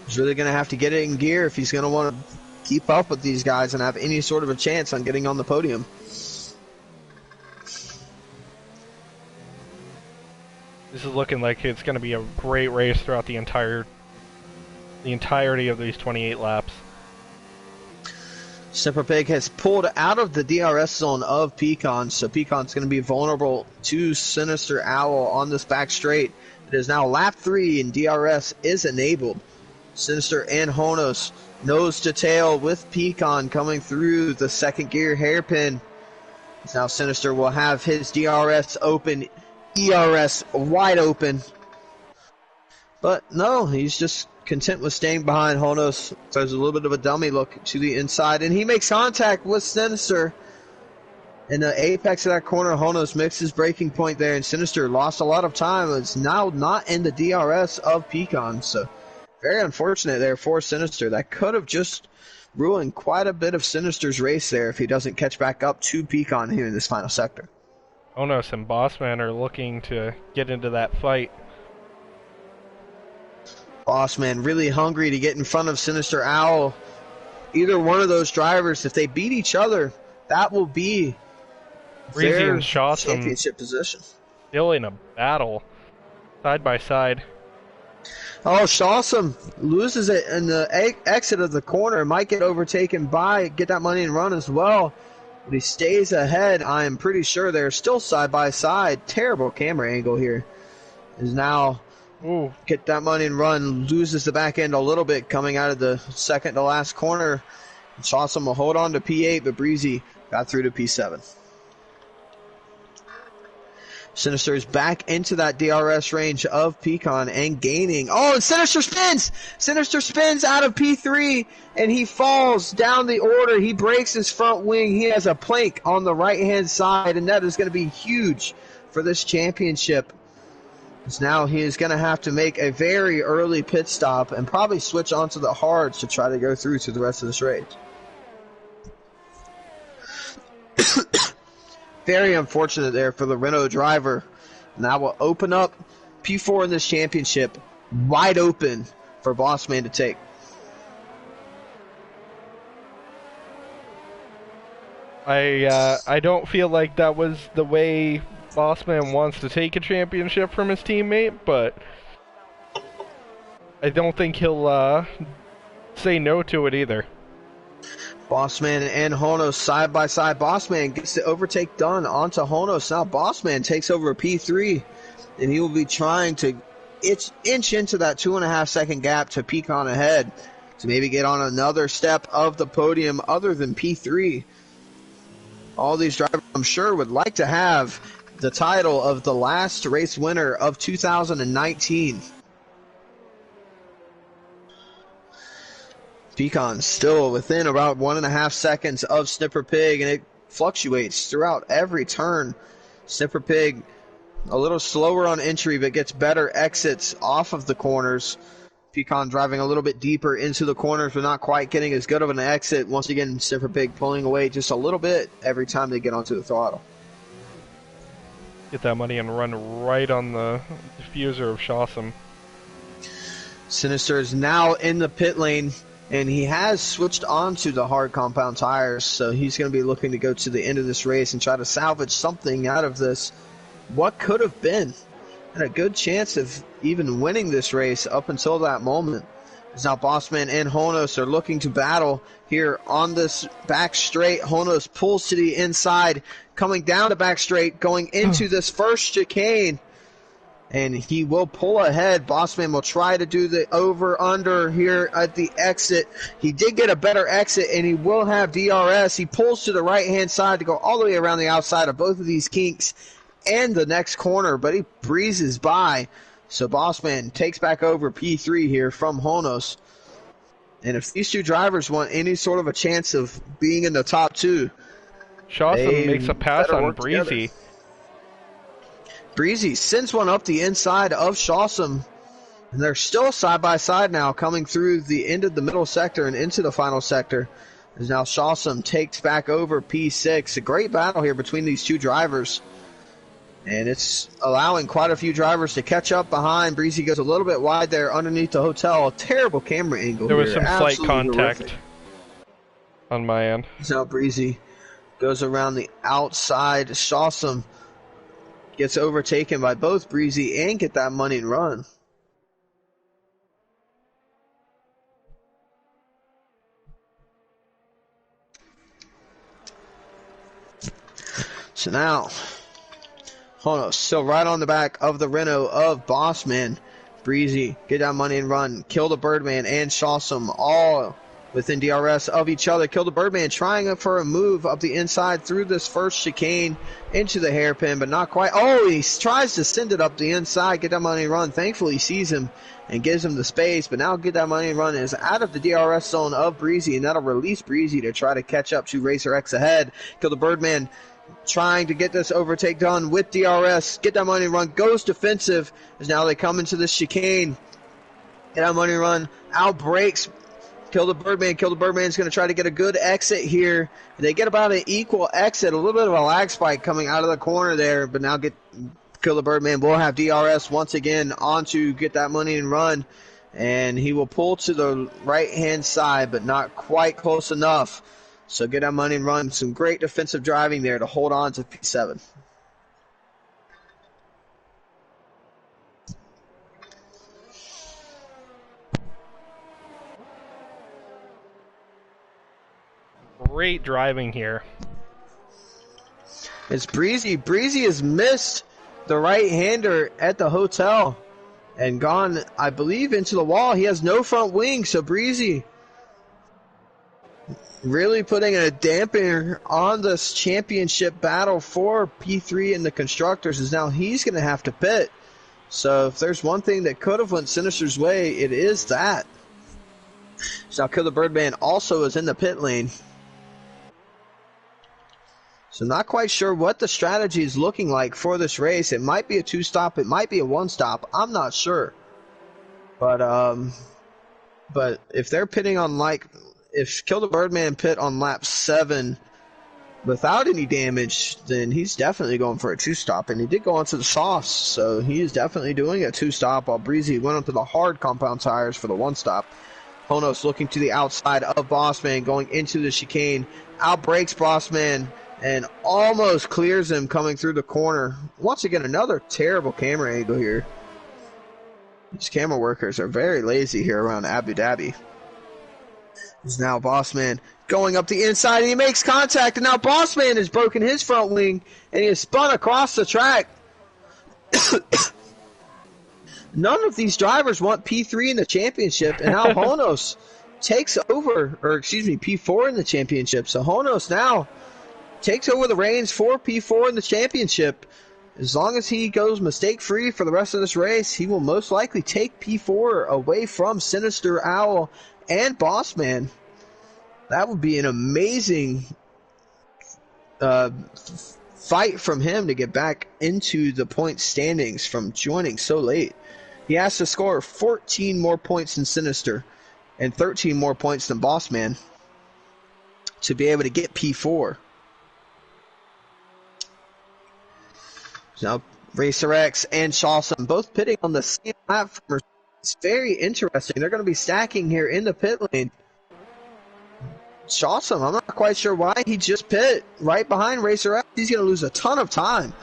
He's really going to have to get it in gear if he's going to want to keep up with these guys and have any sort of a chance on getting on the podium. This is looking like it's going to be a great race throughout the entirety of these 28 laps. Sniffer Pig has pulled out of the DRS zone of Pecan, so Pecan's going to be vulnerable to Sinister Owl on this back straight. It is now lap 3 and DRS is enabled. Sinister and Honos nose to tail with Pecan coming through the second gear hairpin. Now Sinister will have his DRS open, ERS wide open. But no, he's just content with staying behind Honos. Throws a little bit of a dummy look to the inside, and he makes contact with Sinister. In the apex of that corner, Honos mixed his braking point there, and Sinister lost a lot of time. It's now not in the DRS of Pecan, so very unfortunate there for Sinister. That could have just ruined quite a bit of Sinister's race there if he doesn't catch back up to Pecan here in this final sector. Honos and Bossman are looking to get into that fight. Bossman really hungry to get in front of Sinister Owl. Either one of those drivers, if they beat each other, that will be Breezy their and Shawsome championship position. Still in a battle, side by side. Oh, Shawsome loses it in the exit of the corner. Might get overtaken get that money and run as well. But he stays ahead. I am pretty sure they're still side by side. Terrible camera angle here. Is now get that money and run. Loses the back end a little bit coming out of the second to last corner. Shawsome will hold on to P8, but Breezy got through to P7. Sinister is back into that DRS range of Pecan and gaining. Oh, and Sinister spins! Sinister spins out of P3, and he falls down the order. He breaks his front wing. He has a plank on the right-hand side, and that is going to be huge for this championship. Because now he is going to have to make a very early pit stop and probably switch onto the hards to try to go through to the rest of this race. Very unfortunate there for the Renault driver. And that will open up P4 in this championship wide open for Bossman to take. I don't feel like that was the way Bossman wants to take a championship from his teammate, but I don't think he'll say no to it either. Bossman and Honos side by side. Bossman gets the overtake done onto Honos. Now Bossman takes over P3, and he will be trying to inch into that 2.5 second gap to Pecan ahead to maybe get on another step of the podium other than P3. All these drivers, I'm sure, would like to have the title of the last race winner of 2019. Pecan still within about 1.5 seconds of Sniffer Pig, and it fluctuates throughout every turn. Sniffer Pig a little slower on entry, but gets better exits off of the corners. Pecan driving a little bit deeper into the corners, but not quite getting as good of an exit. Once again, Sniffer Pig pulling away just a little bit every time they get onto the throttle. Get that money and run right on the diffuser of Shawsome. Sinister is now in the pit lane, and he has switched onto the hard compound tires, so he's going to be looking to go to the end of this race and try to salvage something out of this. What could have been, and a good chance of even winning this race up until that moment. As now Bossman and Honos are looking to battle here on this back straight. Honos pulls to the inside, coming down the back straight, going into this first chicane. And he will pull ahead. Bossman will try to do the over-under here at the exit. He did get a better exit, and he will have DRS. He pulls to the right-hand side to go all the way around the outside of both of these kinks and the next corner, but he breezes by. So Bossman takes back over P3 here from Honos. And if these two drivers want any sort of a chance of being in the top two, Shawson makes a pass on Breezy. Together. Breezy sends one up the inside of Shawson, and they're still side by side now, coming through the end of the middle sector and into the final sector. As now Shawson takes back over P6. A great battle here between these two drivers, and it's allowing quite a few drivers to catch up behind. Breezy goes a little bit wide there underneath the hotel. A terrible camera angle. There was here. some slight Absolutely contact horrific. on my end. Now Breezy goes around the outside. Shawson gets overtaken by both Breezy and Get That Money and Run. So now, Honos still right on the back of the Renault of Bossman. Breezy, Get That Money and Run, Kill the Birdman, and Shawson all within DRS of each other. Kill the Birdman trying for a move up the inside through this first chicane into the hairpin, but not quite. Oh, he tries to send it up the inside. Get That Money and Run. Thankfully, sees him and gives him the space, but now Get That Money and Run is out of the DRS zone of Breezy, and that'll release Breezy to try to catch up to Racer X ahead. Kill the Birdman trying to get this overtake done with DRS. Get That Money and Run goes defensive as now they come into this chicane. Get That Money and Run out breaks Kill the Birdman. Kill the Birdman's going to try to get a good exit here. They get about an equal exit. A little bit of a lag spike coming out of the corner there, but now Kill the Birdman will have DRS once again onto Get That Money and Run. And he will pull to the right-hand side, but not quite close enough. So Get That Money and Run. Some great defensive driving there to hold on to P7. Great driving here. It's Breezy. Breezy has missed the right-hander at the hotel and gone, I believe, into the wall. He has no front wing, so Breezy really putting a dampener on this championship battle for P3 and the constructors, is now he's going to have to pit. So if there's one thing that could have went Sinister's way, it is that. So now Kill the Birdman also is in the pit lane. So not quite sure what the strategy is looking like for this race. It might be a two-stop. It might be a one-stop. I'm not sure. But if they're pitting on if Kill the Birdman pit on lap 7 without any damage, then he's definitely going for a two-stop. And he did go onto the softs, so he is definitely doing a two-stop while Breezy went onto the hard compound tires for the one-stop. Honos looking to the outside of Bossman, going into the chicane. Outbreaks Bossman and almost clears him coming through the corner. Once again, another terrible camera angle here. These camera workers are very lazy here around Abu Dhabi. Is now Bossman going up the inside, and he makes contact, and now Bossman has broken his front wing, and he has spun across the track. None of these drivers want P3 in the championship, and now Honos takes over, P4 in the championship. So Honos now takes over the reins for P4 in the championship. As long as he goes mistake-free for the rest of this race, he will most likely take P4 away from Sinister Owl and Bossman. That would be an amazing fight from him to get back into the point standings from joining so late. He has to score 14 more points than Sinister and 13 more points than Bossman to be able to get P4. Now, Racer X and Shawson both pitting on the same platform. It's very interesting. They're going to be stacking here in the pit lane. Shawson, I'm not quite sure why he just pit right behind Racer X. He's going to lose a ton of time.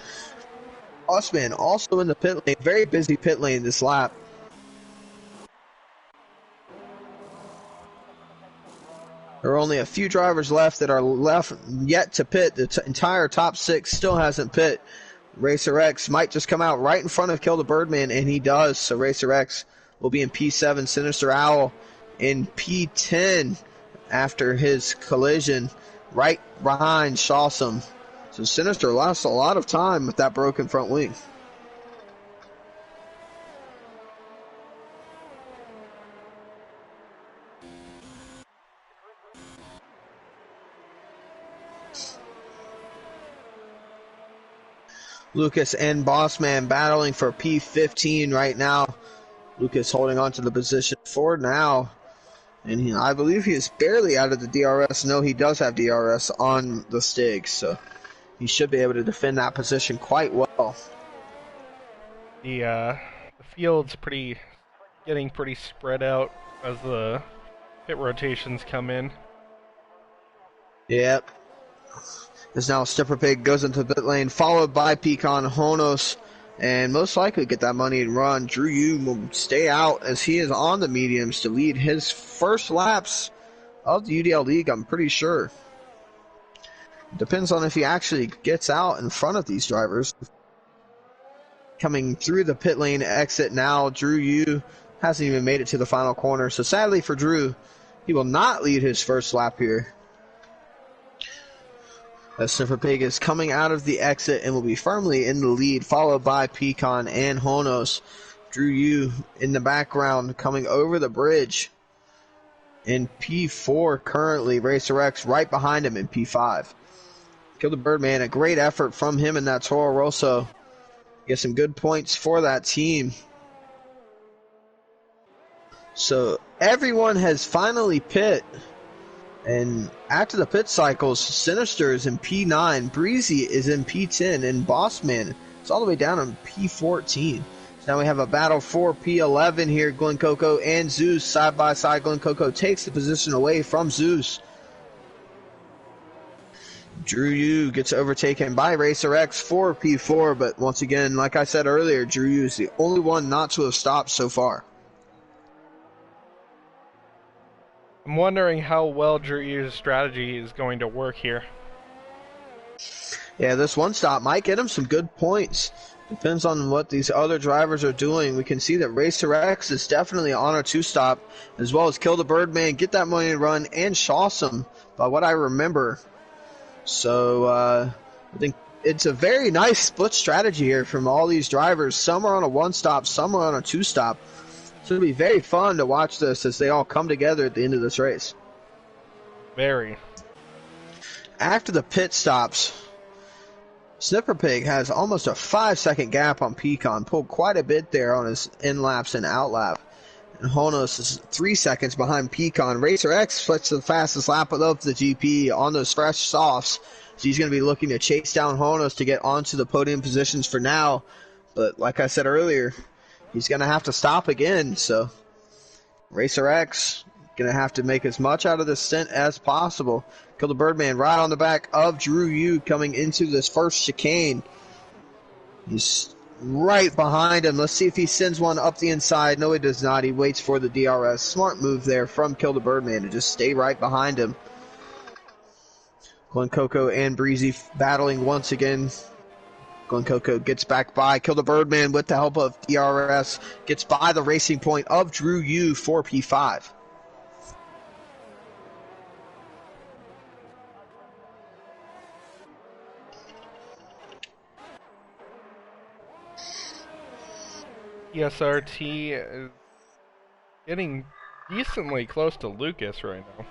Bossman also in the pit lane. Very busy pit lane this lap. There are only a few drivers left that are left yet to pit. The entire top 6 still hasn't pit. Racer X might just come out right in front of Kill the Birdman, and he does. So Racer X will be in P7, Sinister Owl in P10 after his collision right behind Shawsome. So Sinister lost a lot of time with that broken front wing. Lucas and Bossman battling for P15 right now. Lucas holding on to the position for now. And I believe he is barely out of the DRS. No, he does have DRS on the Stig, so he should be able to defend that position quite well. The field's getting pretty spread out as the pit rotations come in. Yep. As now Snipper Pig goes into the pit lane, followed by Pecan Honos, and most likely get that money and run. Drew Yu will stay out as he is on the mediums to lead his first laps of the UDL League, I'm pretty sure. Depends on if he actually gets out in front of these drivers. Coming through the pit lane exit now, Drew Yu hasn't even made it to the final corner, so sadly for Drew, he will not lead his first lap here. As Sniffer Pig is coming out of the exit and will be firmly in the lead, followed by Pecan and Honos. Drew Yu in the background coming over the bridge. In P4 currently, Racer X right behind him in P5. Kill the Birdman, a great effort from him in that Toro Rosso. Get some good points for that team. So everyone has finally pit. And after the pit cycles, Sinister is in P9, Breezy is in P10, and Bossman is all the way down on P14. So now we have a battle for P11 here. Glen Coco and Zeus side by side. Glen Coco takes the position away from Zeus. Drew Yu gets overtaken by Racer X for P4, but once again, like I said earlier, Drew Yu is the only one not to have stopped so far. I'm wondering how well Drew Yu's strategy is going to work here. Yeah, this one stop might get him some good points. Depends on what these other drivers are doing. We can see that Racer X is definitely on a 2-stop, as well as Kill the Birdman, Get That Money and Run, and Shawsome, by what I remember. So, I think it's a very nice split strategy here from all these drivers. Some are on a 1-stop, some are on a 2-stop. So it'll be very fun to watch this as they all come together at the end of this race. Very. After the pit stops, Snipper Pig has almost a 5-second gap on Pecan, pulled quite a bit there on his in-laps and out-lap. And Honos is 3 seconds behind Pecan. Racer X flips the fastest lap of the GP on those fresh softs. So he's going to be looking to chase down Honos to get onto the podium positions for now. But like I said earlier, he's going to have to stop again. So Racer X going to have to make as much out of this stint as possible. Kill the Birdman right on the back of Drew Yu coming into this first chicane. He's right behind him. Let's see if he sends one up the inside. No, he does not. He waits for the DRS. Smart move there from Kill the Birdman to just stay right behind him. Glen Coco and Breezy battling once again. Glen Coco gets back by Kill the Birdman with the help of DRS. Gets by the racing point of Drew Yu for P5. ESRT is getting decently close to Lucas right now.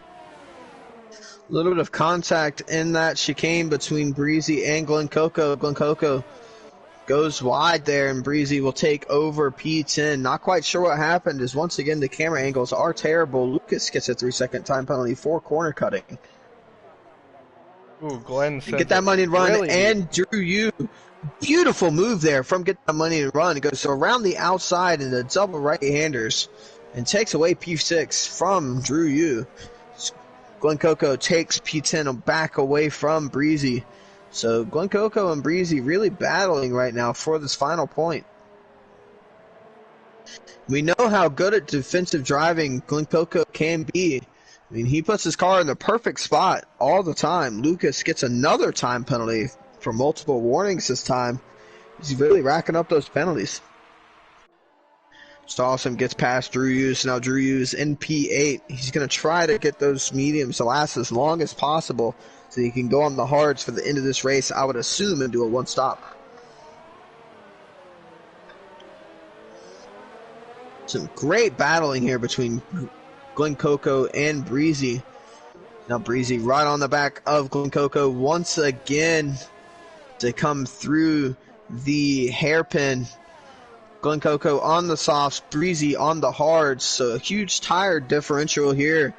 A little bit of contact in that chicane between Breezy and Glen Coco. Glen Coco goes wide there, and Breezy will take over P10. Not quite sure what happened, as once again the camera angles are terrible. Lucas gets a 3-second time penalty for corner cutting. Ooh, Glenn said Get That Money and Run, really... and Drew Yu. Beautiful move there from Get That Money and Run. It goes around the outside in the double right-handers and takes away P6 from Drew Yu. Glen Coco takes P10 back away from Breezy. So Glen Coco and Breezy really battling right now for this final point. We know how good at defensive driving Glen Coco can be, I mean, he puts his car in the perfect spot all the time. Lucas gets another time penalty for multiple warnings this time. He's really racking up those penalties. Stawson gets past Drew Hughes. Now Drew Hughes in P8. He's going to try to get those mediums to last as long as possible so he can go on the hards for the end of this race, I would assume, and do a one-stop. Some great battling here between Glen Coco and Breezy. Now Breezy right on the back of Glen Coco once again to come through the hairpin. Glen Coco on the softs, Breezy on the hards. So a huge tire differential here,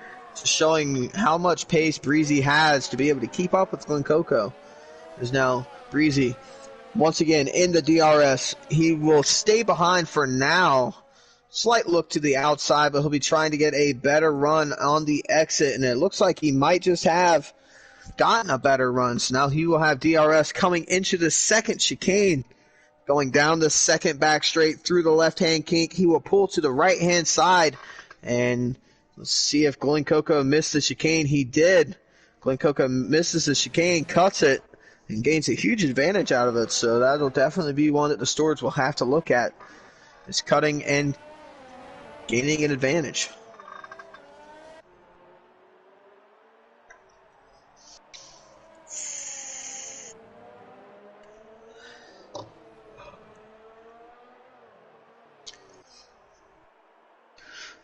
showing how much pace Breezy has to be able to keep up with Glen Coco. There's now Breezy once again in the DRS. He will stay behind for now. Slight look to the outside, but he'll be trying to get a better run on the exit, and it looks like he might just have gotten a better run. So now he will have DRS coming into the second chicane. Going down the second back straight through the left-hand kink, he will pull to the right-hand side, and let's see if Glen Coco missed the chicane. He did. Glen Coco misses the chicane, cuts it, and gains a huge advantage out of it. So that'll definitely be one that the stewards will have to look at. Is cutting and gaining an advantage.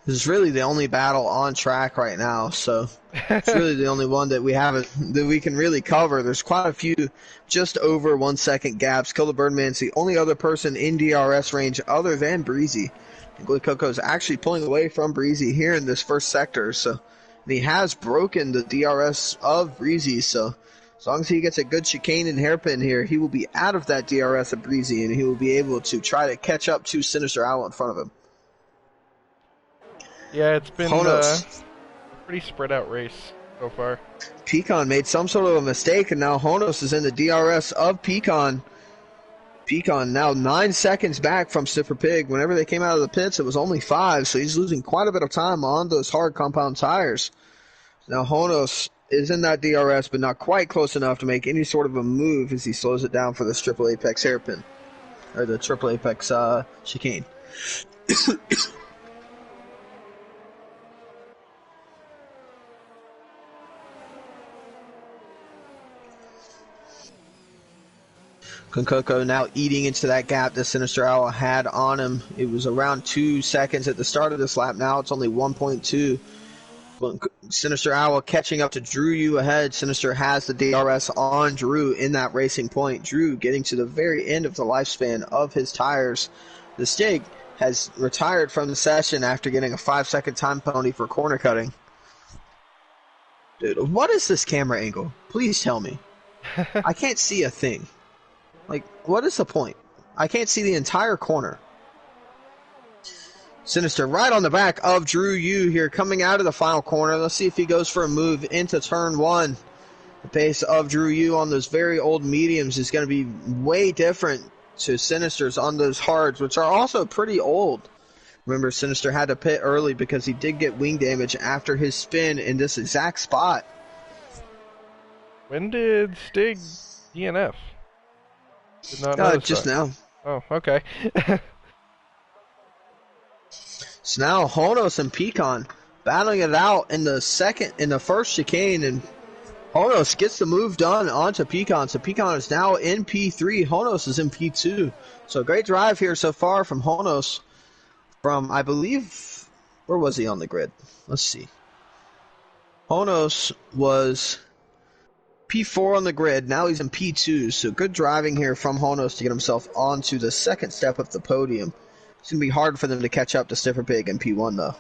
This is really the only battle on track right now, so it's really the only one that we can really cover. There's quite a few just over 1 second gaps. Kill the Birdman's the only other person in DRS range other than Breezy. Glen Coco is actually pulling away from Breezy here in this first sector, so he has broken the DRS of Breezy. So as long as he gets a good chicane and hairpin here, he will be out of that DRS of Breezy, and he will be able to try to catch up to Sinister Owl in front of him. Yeah, it's been a pretty spread out race so far. Pecan made some sort of a mistake, and now Honos is in the DRS of Pecan. Pecan now 9 seconds back from Sniffer Pig. Whenever they came out of the pits, it was only 5, so he's losing quite a bit of time on those hard compound tires. Now Honos is in that DRS, but not quite close enough to make any sort of a move as he slows it down for this Triple Apex hairpin, or the Triple Apex chicane. Glen Coco now eating into that gap that Sinister Owl had on him. It was around 2 seconds at the start of this lap. Now it's only 1.2. Sinister Owl catching up to Drew Yu ahead. Sinister has the DRS on Drew in that racing point. Drew getting to the very end of the lifespan of his tires. The Stig has retired from the session after getting a 5-second time penalty for corner cutting. Dude, what is this camera angle? Please tell me. I can't see a thing. Like, what is the point? I can't see the entire corner. Sinister right on the back of Drew Yu here coming out of the final corner. Let's see if he goes for a move into turn 1. The pace of Drew Yu on those very old mediums is going to be way different to Sinister's on those hards, which are also pretty old. Remember, Sinister had to pit early because he did get wing damage after his spin in this exact spot. When did Stig DNF? Did not notice just that. now. Oh, okay. So now Honos and Pecan battling it out in the first chicane, and Honos gets the move done onto Pecan. So Pecan is now in P3. Honos is in P2. So great drive here so far from Honos. From, I believe, where was he on the grid? Let's see. Honos was P4 on the grid. Now he's in P2. So good driving here from Honos to get himself onto the second step of the podium. It's going to be hard for them to catch up to Sniffer Pig in P1, though.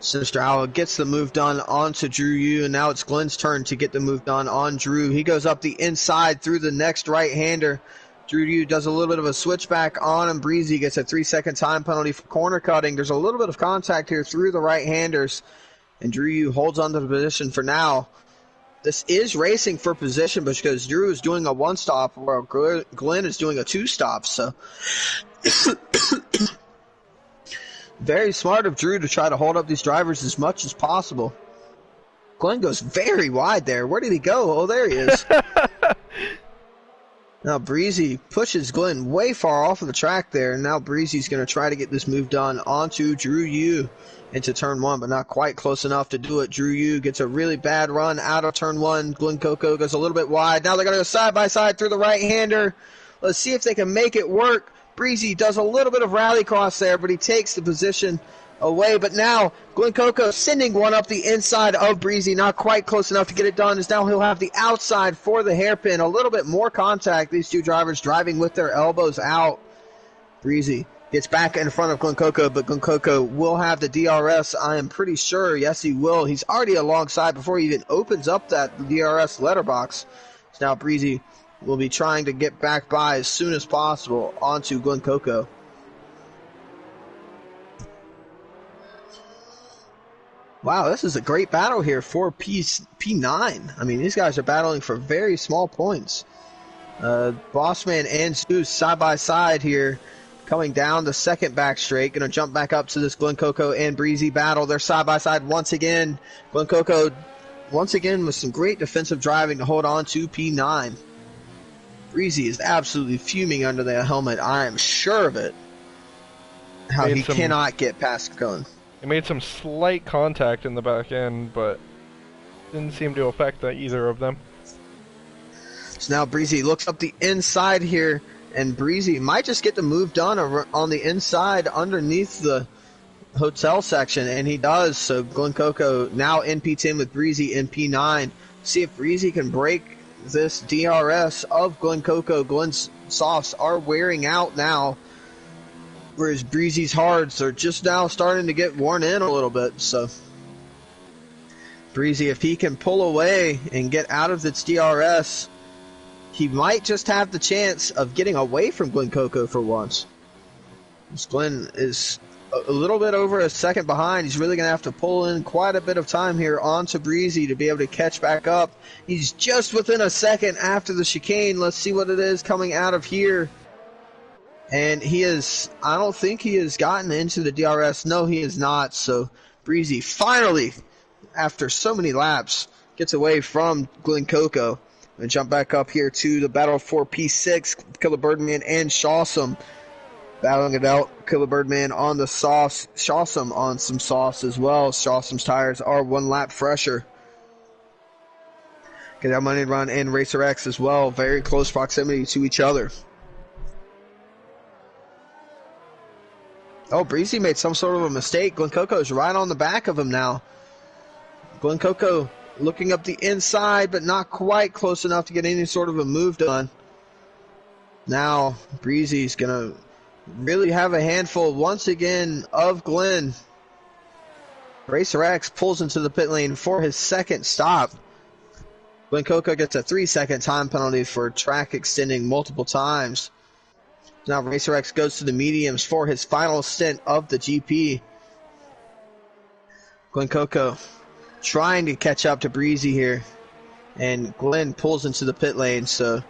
Sinister Owl gets the move done onto Drew Yu, and now it's Glenn's turn to get the move done on Drew. He goes up the inside through the next right-hander. Drew Yu does a little bit of a switchback on him. Breezy gets a 3-second time penalty for corner cutting. There's a little bit of contact here through the right-handers, and Drew Yu holds on to the position for now. This is racing for position because Drew is doing a one-stop while Glenn is doing a two-stop. So very smart of Drew to try to hold up these drivers as much as possible. Glenn goes very wide there. Where did he go? Oh, there he is. Now Breezy pushes Glenn way far off of the track there, and now Breezy's going to try to get this move done onto Drew Yu into turn 1, but not quite close enough to do it. Drew Yu gets a really bad run out of turn 1. Glenn Coco goes a little bit wide. Now they're going to go side by side through the right-hander. Let's see if they can make it work. Breezy does a little bit of rallycross there, but he takes the position away. But now Glenn Coco sending one up the inside of Breezy, not quite close enough to get it done, as now he'll have the outside for the hairpin. A little bit more contact, these two drivers driving with their elbows out. Breezy gets back in front of Glenn Coco, but Glenn Coco will have the DRS, I am pretty sure. Yes, he will. He's already alongside before he even opens up that DRS letterbox. So now Breezy will be trying to get back by as soon as possible onto Glenn Coco. Wow, this is a great battle here for P9. I mean, these guys are battling for very small points. Bossman and Zeus side by side here, coming down the second back straight. Going to jump back up to this Glenn Coco and Breezy battle. They're side by side once again. Glenn Coco once again with some great defensive driving to hold on to P9. Breezy is absolutely fuming under the helmet. I am sure of it. How he cannot get past Glenn. He made some slight contact in the back end, but didn't seem to affect either of them. So now Breezy looks up the inside here, and Breezy might just get the move done on the inside underneath the hotel section, and he does. So Glenn Coco now in P10 with Breezy in P9. See if Breezy can break this DRS of Glenn Coco. Glenn's softs are wearing out now, whereas Breezy's hards are just now starting to get worn in a little bit. So Breezy, if he can pull away and get out of its DRS, he might just have the chance of getting away from Glenn Coco for once. This Glenn is a little bit over a second behind. He's really going to have to pull in quite a bit of time here onto Breezy to be able to catch back up. He's just within a second after the chicane. Let's see what it is coming out of here. And he is, I don't think he has gotten into the DRS. No, he is not. So Breezy finally, after so many laps, gets away from Glenn Coco. And jump back up here to the battle for P6. Killer Birdman and Shawsome battling it out. Killer Birdman on the sauce. Shawsome on some sauce as well. Shawsome's tires are 1 lap fresher. Get that Money Run and Racer X as well. Very close proximity to each other. Oh, Breezy made some sort of a mistake. Glenn Coco's right on the back of him now. Glenn Coco looking up the inside, but not quite close enough to get any sort of a move done. Now, Breezy's going to really have a handful once again of Glenn. Racer X pulls into the pit lane for his second stop. Glenn Coco gets a 3-second time penalty for track extending multiple times. Now Racer X goes to the mediums for his final stint of the GP. Glenn Coco trying to catch up to Breezy here. And Glenn pulls into the pit lane, so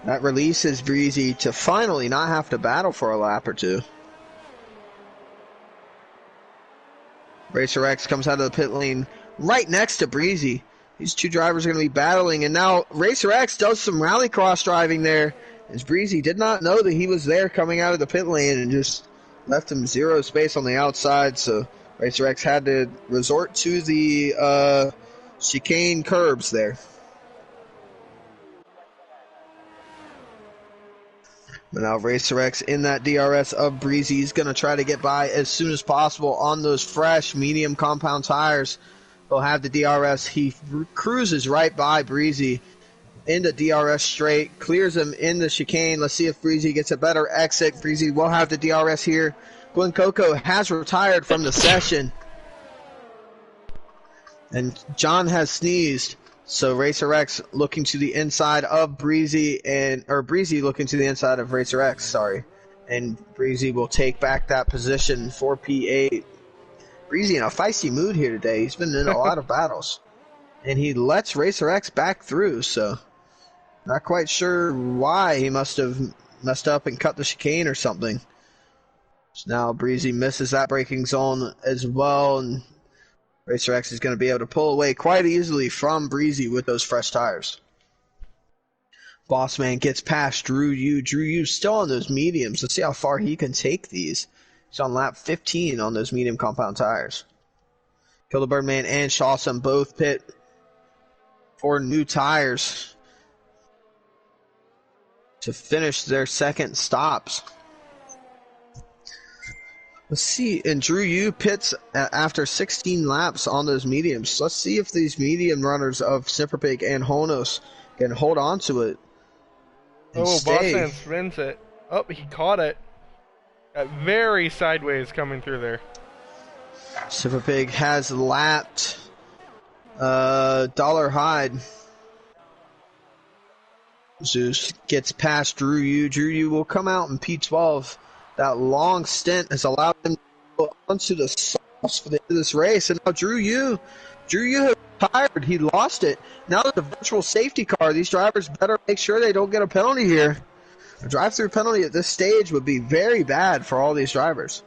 that releases Breezy to finally not have to battle for a lap or two. Racer X comes out of the pit lane right next to Breezy. These two drivers are going to be battling, and now Racer X does some rallycross driving there, as Breezy did not know that he was there coming out of the pit lane and just left him zero space on the outside, so Racer X had to resort to the chicane curbs there. But now Racer X in that DRS of Breezy. He's going to try to get by as soon as possible on those fresh medium compound tires. He'll have the DRS. He cruises right by Breezy into DRS straight, clears him in the chicane. Let's see if Breezy gets a better exit. Breezy will have the DRS here. Glenn Coco has retired from the session. And John has sneezed. So Racer X looking to the inside of Breezy, or Breezy looking to the inside of Racer X, sorry. And Breezy will take back that position for P8. Breezy in a feisty mood here today. He's been in a lot of battles. and he lets Racer X back through, so not quite sure why. He must have messed up and cut the chicane or something. So now Breezy misses that braking zone as well, and Racer X is going to be able to pull away quite easily from Breezy with those fresh tires. Bossman gets past Drew Yu. Drew Yu's still on those mediums. Let's see how far he can take these. He's on lap 15 on those medium compound tires. Kill the Birdman and Shawson both pit for new tires to finish their second stops. Let's see, and Drew Yu pits after 16 laps on those mediums. Let's see if these medium runners of Snipperpig and Honos can hold on to it. Bossman spins it. Oh, he caught it. Very sideways coming through there. Snipperpig has lapped Dollar Hyde. Zeus gets past Drew Yu. Drew Yu will come out in P12. That long stint has allowed him to go onto the sauce for the end of this race. And now Drew Yu has retired. He lost it. Now that the virtual safety car, these drivers better make sure they don't get a penalty here. A drive-through penalty at this stage would be very bad for all these drivers.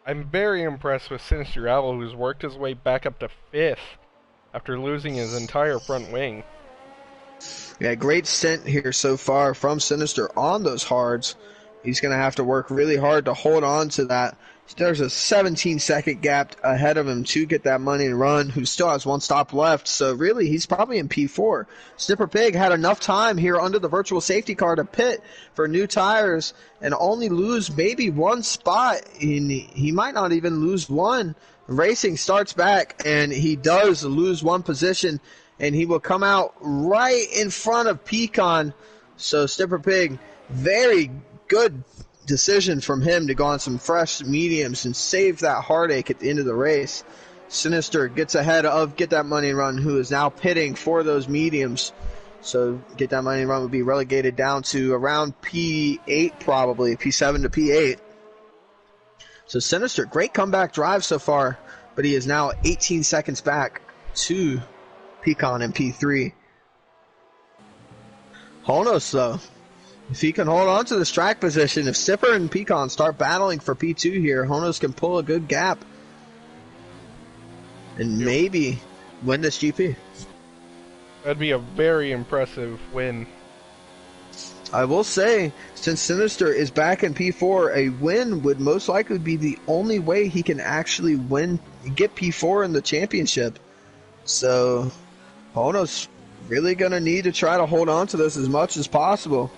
I'm very impressed with Sinister Owl, who's worked his way back up to 5th after losing his entire front wing. Yeah, great stint here so far from Sinister on those hards. He's going to have to work really hard to hold on to that. There's a 17-second gap ahead of him to get that money and run, who still has one stop left. So really, he's probably in P4. Snipperpig had enough time here under the virtual safety car to pit for new tires and only lose maybe one spot. He might not even lose one. Racing starts back, and he does lose one position, and he will come out right in front of Pecan. So Snipperpig, very good decision from him to go on some fresh mediums and save that heartache at the end of the race. Sinister gets ahead of Get That Money and Run, who is now pitting for those mediums. So Get That Money and Run would be relegated down to around P8 probably, P7 to P8. So Sinister, great comeback drive so far, but he is now 18 seconds back to Pecan in P3. Honos, though, if he can hold on to this track position, if Snipper and Pecan start battling for P2 here, Honos can pull a good gap and maybe win this GP. That'd be a very impressive win. I will say, since Sinister is back in P4, a win would most likely be the only way he can actually get P4 in the championship. So, Honos really going to need to try to hold on to this as much as possible.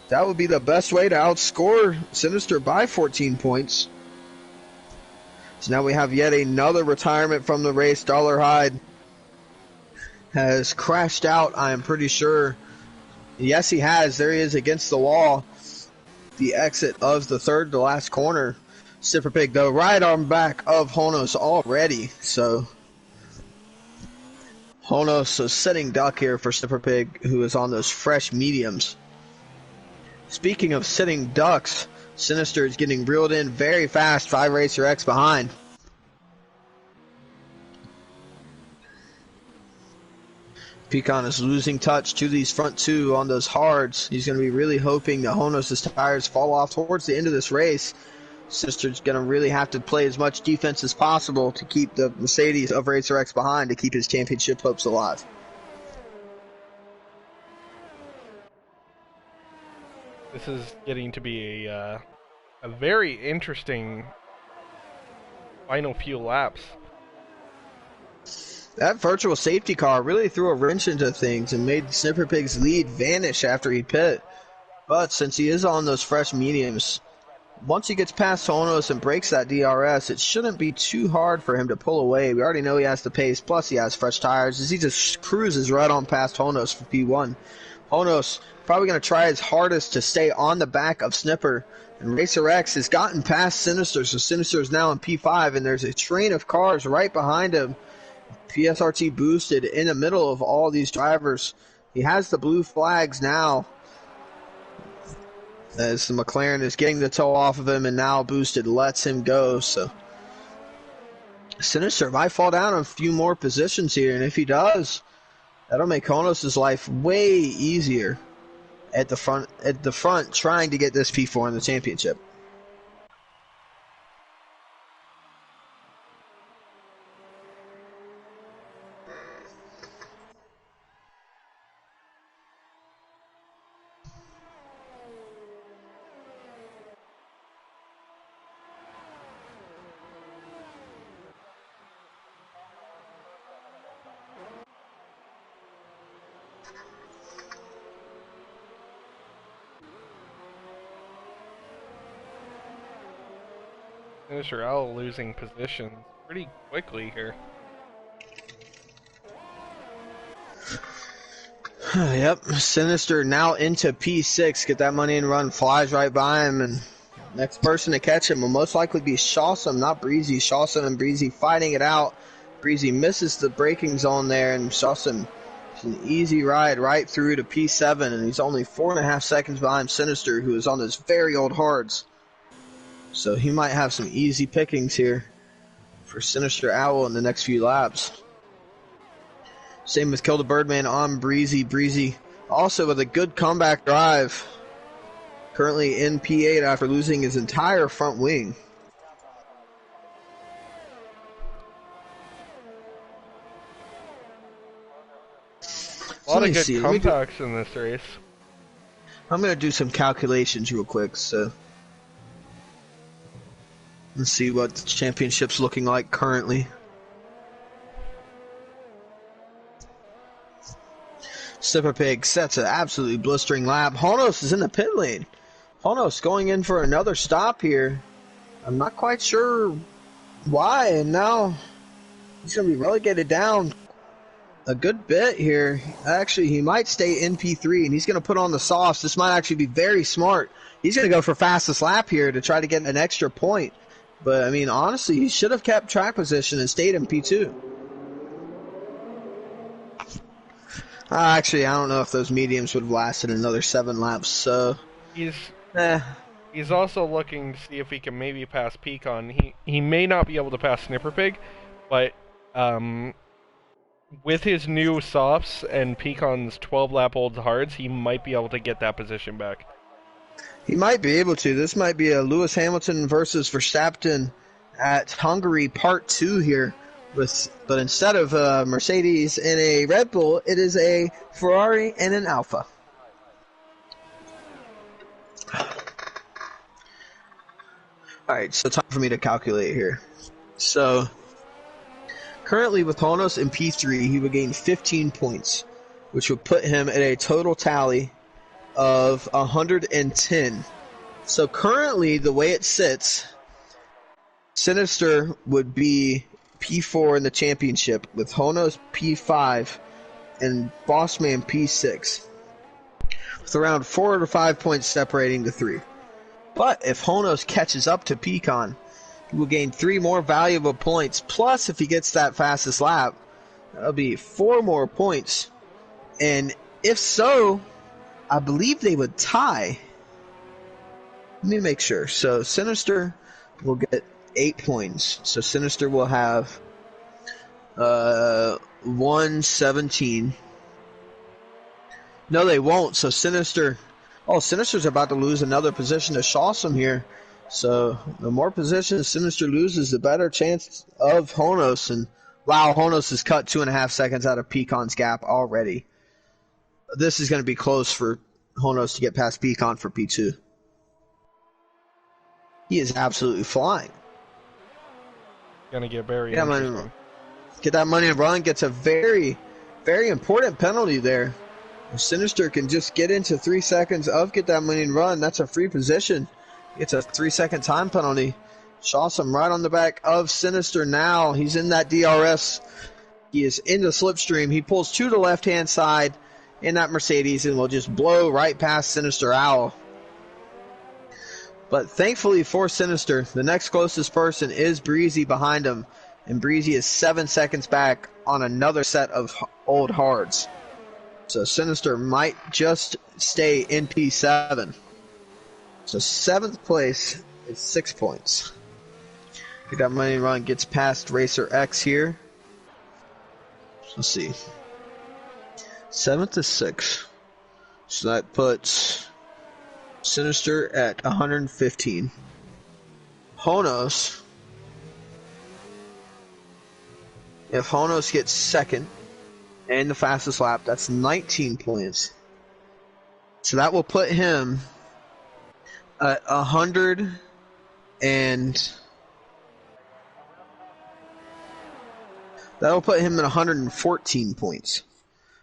That would be the best way to outscore Sinister by 14 points. So now we have yet another retirement from the race. Dollar Hyde has crashed out, I am pretty sure. Yes, he has. There he is against the wall. The exit of the third to last corner. Snipperpig, though, right on back of Honos already. So Honos is sitting duck here for Snipperpig, who is on those fresh mediums. Speaking of sitting ducks, Sinister is getting reeled in very fast. 5 Racer X behind. Pecan is losing touch to these front two on those hards. He's going to be really hoping that Honos' tires fall off towards the end of this race. Sinister's going to really have to play as much defense as possible to keep the Mercedes of Racer X behind to keep his championship hopes alive. This is getting to be a very interesting final few laps. That virtual safety car really threw a wrench into things and made Snipperpig's lead vanish after he pit. But since he is on those fresh mediums, once he gets past Honos and breaks that DRS, it shouldn't be too hard for him to pull away. We already know he has the pace, plus he has fresh tires, as he just cruises right on past Honos for P1. Honos probably going to try his hardest to stay on the back of Snipper. And Racer X has gotten past Sinister, so Sinister is now in P5, and there's a train of cars right behind him. PSRT boosted in the middle of all these drivers. He has the blue flags now, as the McLaren is getting the toe off of him, and now boosted lets him go. So Sinister might fall down a few more positions here, and if he does, that'll make Honos' life way easier at the front trying to get this P4 in the championship. Sinister Owl losing positions pretty quickly here. Yep, Sinister now into P6. Get that money and run, flies right by him, and next person to catch him will most likely be Shawsome, not Breezy. Shawsome and Breezy fighting it out. Breezy misses the braking zone there, and Shawsome is an easy ride right through to P7, and he's only 4.5 seconds behind Sinister, who is on his very old hards. So he might have some easy pickings here for Sinister Owl in the next few laps. Same with Kill the Birdman on Breezy. Breezy also with a good comeback drive. Currently in P8 after losing his entire front wing. A lot of good comebacks in this race. I'm going to do some calculations real quick. So let's see what the championship's looking like currently. Snipper Pig sets an absolutely blistering lap. Honos is in the pit lane. Honos going in for another stop here. I'm not quite sure why, and now he's going to be relegated down a good bit here. Actually, he might stay in P3, and he's going to put on the softs. This might actually be very smart. He's going to go for fastest lap here to try to get an extra point. But, I mean, honestly, he should have kept track position and stayed in P2. Actually, I don't know if those mediums would have lasted another 7 laps, so... He's also looking to see if he can maybe pass Pecan. He may not be able to pass Snipper Pig, but with his new softs and Pecan's 12-lap old hards, he might be able to get that position back. He might be able to. This might be a Lewis Hamilton versus Verstappen at Hungary Part 2 here. But instead of a Mercedes and a Red Bull, it is a Ferrari and an Alfa. Alright, so time for me to calculate here. So, currently with Honos in P3, he would gain 15 points, which would put him at a total tally of 110. So currently, the way it sits, Sinister would be P4 in the championship, with Honos P5 and Bossman P6, with around 4 to 5 points separating the three. But if Honos catches up to Pecan, he will gain 3 more valuable points, plus if he gets that fastest lap, that'll be 4 more points. And if so, I believe they would tie. Let me make sure. So Sinister will get 8 points. So Sinister will have 117. No, they won't. So Sinister... Oh, Sinister's about to lose another position to Shawsome here. So the more positions Sinister loses, the better chance of Honos. And wow, Honos has cut 2.5 seconds out of Pecan's gap already. This is going to be close for Honos to get past Pecan for P2. He is absolutely flying. Gonna get very interesting. Get that money and run. Gets a very, very important penalty there. If Sinister can just get into 3 seconds of get that money and run, that's a free position. It's a 3-second time penalty. Shawsome right on the back of Sinister now. He's in that DRS. He is in the slipstream. He pulls to the left-hand side in that Mercedes and will just blow right past Sinister Owl. But thankfully for Sinister, the next closest person is Breezy behind him. And Breezy is 7 seconds back on another set of old hards. So Sinister might just stay in P7. So 7th place is 6 points. That money run gets past Racer X here. Let's see. 7th to 6. So that puts Sinister at 115. Honos. If Honos gets second and the fastest lap, that's 19 points. So that will put him at 100 and that'll put him at 114 points.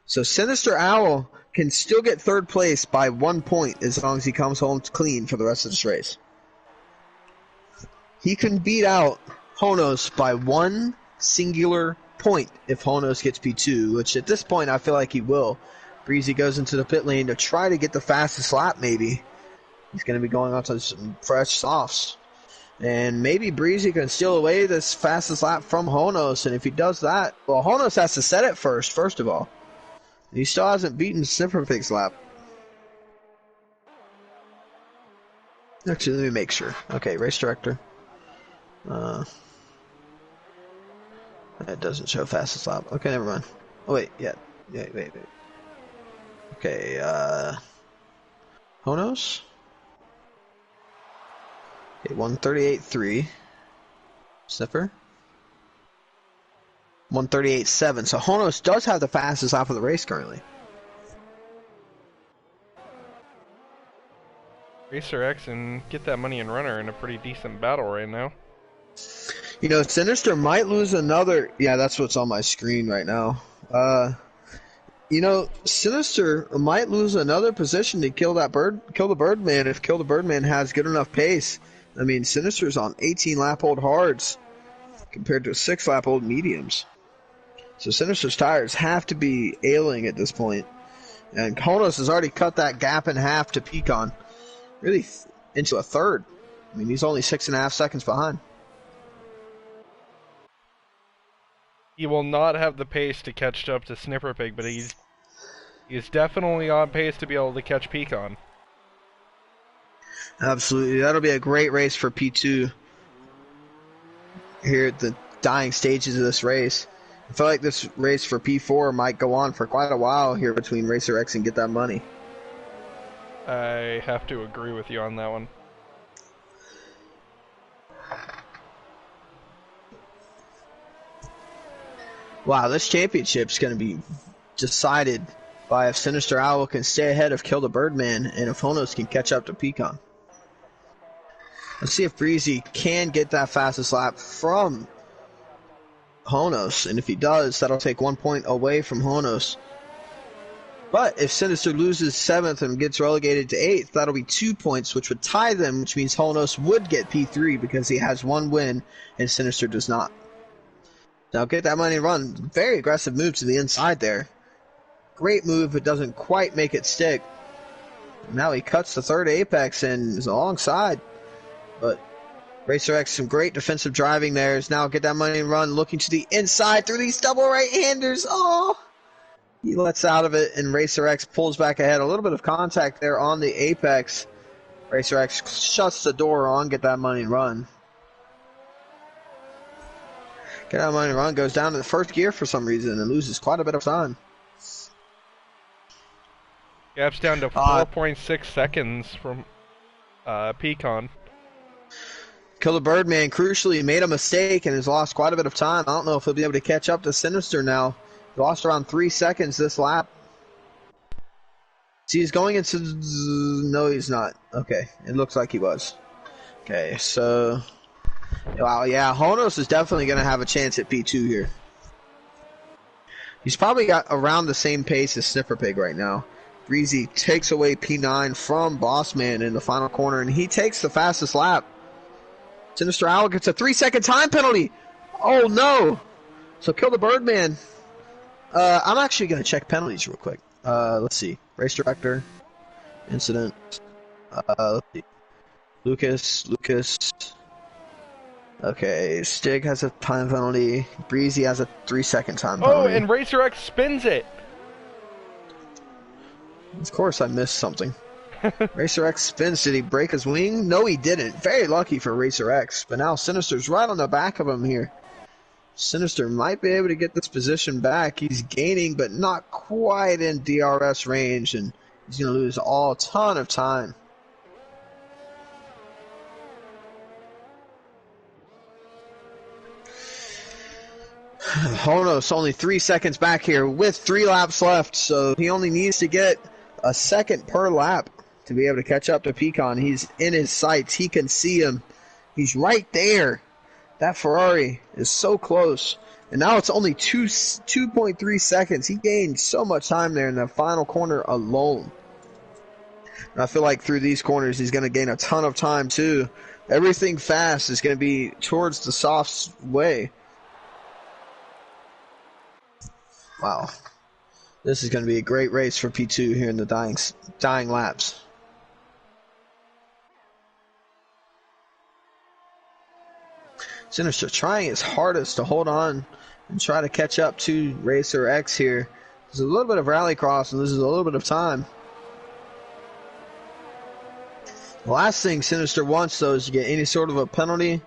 So Sinister Owl can still get third place by 1 point as long as he comes home clean for the rest of this race. He can beat out Honos by one singular point if Honos gets P2, which at this point I feel like he will. Breezy goes into the pit lane to try to get the fastest lap maybe. He's going to be going on to some fresh softs. And maybe Breezy can steal away this fastest lap from Honos, and if he does that, well, Honos has to set it first of all. He still hasn't beaten Sniffer Pig's lap. Actually, let me make sure. Okay, race director. That doesn't show fastest lap. Okay, never mind. Oh, wait, yeah. Wait. Okay, Honos? Okay, 138.3. Sniffer? 138.7. So Honos does have the fastest lap of the race currently. Racer X and Get That Money and Runner in a pretty decent battle right now. You know, Sinister might lose another. Yeah, that's what's on my screen right now. You know, Sinister might lose another position to kill the Birdman if Kill the Birdman has good enough pace. I mean, Sinister's on 18 lap old hards compared to 6 lap old mediums. So Sinister's tires have to be ailing at this point. And Honos has already cut that gap in half to Pecan. Really into a third. I mean, he's only 6.5 seconds behind. He will not have the pace to catch up to Sniffer Pig, but he's definitely on pace to be able to catch Pecan. Absolutely. That'll be a great race for P2 here at the dying stages of this race. I feel like this race for P4 might go on for quite a while here between Racer X and Get That Money. I have to agree with you on that one. Wow, this championship's going to be decided by if Sinister Owl can stay ahead of Kill the Birdman and if Honos can catch up to Pecan. Let's see if Breezy can get that fastest lap from Honos, and if he does, that'll take 1 point away from Honos. But if Sinister loses 7th and gets relegated to 8th, that'll be 2 points, which would tie them, which means Honos would get P3 because he has 1 win and Sinister does not. Now Get That Money run. Very aggressive move to the inside there. Great move, but doesn't quite make it stick. Now he cuts the third apex and is alongside. But Racer X, some great defensive driving there. Is now Get That Money run, looking to the inside through these double right-handers. Oh! He lets out of it, and Racer X pulls back ahead. A little bit of contact there on the apex. Racer X shuts the door on Get That Money run. Get That Money run goes down to the first gear for some reason and loses quite a bit of time. Gap's down to 4.6 seconds from Pecan. Kill the Birdman crucially made a mistake and has lost quite a bit of time. I don't know if he'll be able to catch up to Sinister now. He lost around 3 seconds this lap. See, he's going into... No, he's not. Okay, it looks like he was. Okay, so... Wow, yeah, Honos is definitely going to have a chance at P2 here. He's probably got around the same pace as Sniffer Pig right now. Breezy takes away P9 from Bossman in the final corner, and he takes the fastest lap. Sinister Owl gets a 3-second time penalty. Oh, no. So Kill the Birdman. I'm actually going to check penalties real quick. Let's see. Race director. Incident. Let's see. Lucas. Okay, Stig has a time penalty. Breezy has a 3-second time penalty. Oh, and Racer X spins it. Of course I missed something. Racer X spins. Did he break his wing? No, he didn't. Very lucky for Racer X. But now Sinister's right on the back of him here. Sinister might be able to get this position back. He's gaining, but not quite in DRS range, and he's going to lose a ton of time. Honos only 3 seconds back here with 3 laps left, so he only needs to get a second per lap to be able to catch up to Pecan. He's in his sights. He can see him. He's right there. That Ferrari is so close. And now it's only 2.3 seconds. He gained so much time there in the final corner alone. And I feel like through these corners he's going to gain a ton of time too. Everything fast is going to be towards the soft way. Wow. This is going to be a great race for P2 here in the dying laps. Sinister trying his hardest to hold on and try to catch up to Racer X here. There's a little bit of rallycross and loses a little bit of time. The last thing Sinister wants, though, is to get any sort of a penalty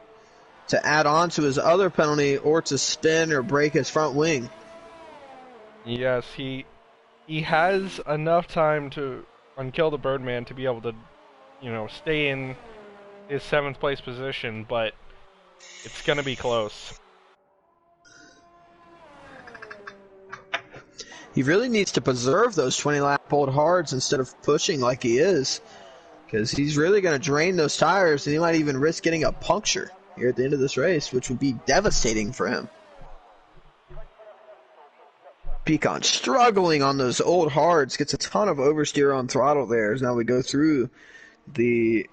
to add on to his other penalty or to spin or break his front wing. Yes, he has enough time to unkill the Birdman to be able to, stay in his 7th place position, but it's going to be close. He really needs to preserve those 20-lap old hards instead of pushing like he is, because he's really going to drain those tires, and he might even risk getting a puncture here at the end of this race, which would be devastating for him. Pecan struggling on those old hards, gets a ton of oversteer on throttle there as now we go through the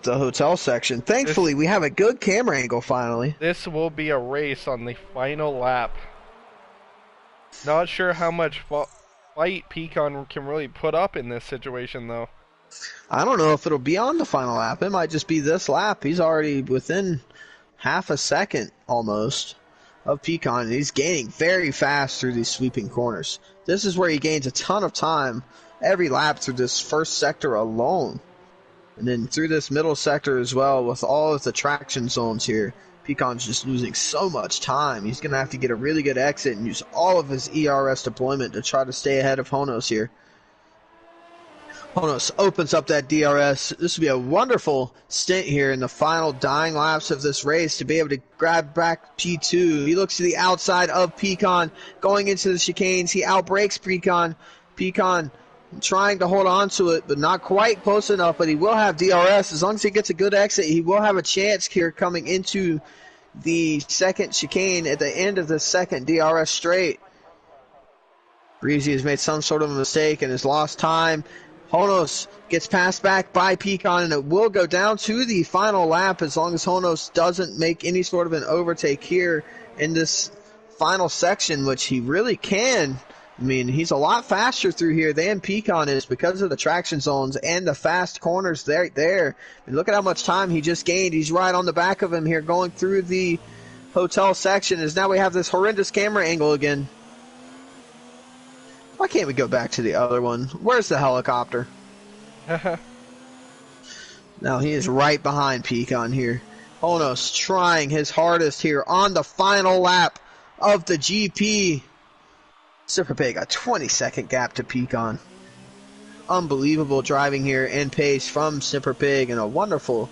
hotel section. Thankfully, we have a good camera angle finally. This will be a race on the final lap. Not sure how much fight Pecan can really put up in this situation, though. I don't know if it'll be on the final lap. It might just be this lap. He's already within half a second almost of Pecan, and he's gaining very fast through these sweeping corners. This is where he gains a ton of time every lap through this first sector alone. And then through this middle sector as well with all of the traction zones here. Pecan's just losing so much time. He's going to have to get a really good exit and use all of his ERS deployment to try to stay ahead of Honos here. Honos opens up that DRS. This will be a wonderful stint here in the final dying laps of this race to be able to grab back P2. He looks to the outside of Pecan going into the chicanes. He outbrakes Pecan. Pecan trying to hold on to it, but not quite close enough, but he will have DRS. As long as he gets a good exit, he will have a chance here coming into the second chicane at the end of the second DRS straight. Breezy has made some sort of a mistake and has lost time. Honos gets passed back by Pecan, and it will go down to the final lap as long as Honos doesn't make any sort of an overtake here in this final section, which he really can. I mean, he's a lot faster through here than Pecan is because of the traction zones and the fast corners there. And look at how much time he just gained. He's right on the back of him here going through the hotel section as now we have this horrendous camera angle again. Why can't we go back to the other one? Where's the helicopter? Now he is right behind Pecan here. Honos trying his hardest here on the final lap of the GP. Super Pig, a 20-second gap to Pecan. Unbelievable driving here and pace from Super Pig, and a wonderful,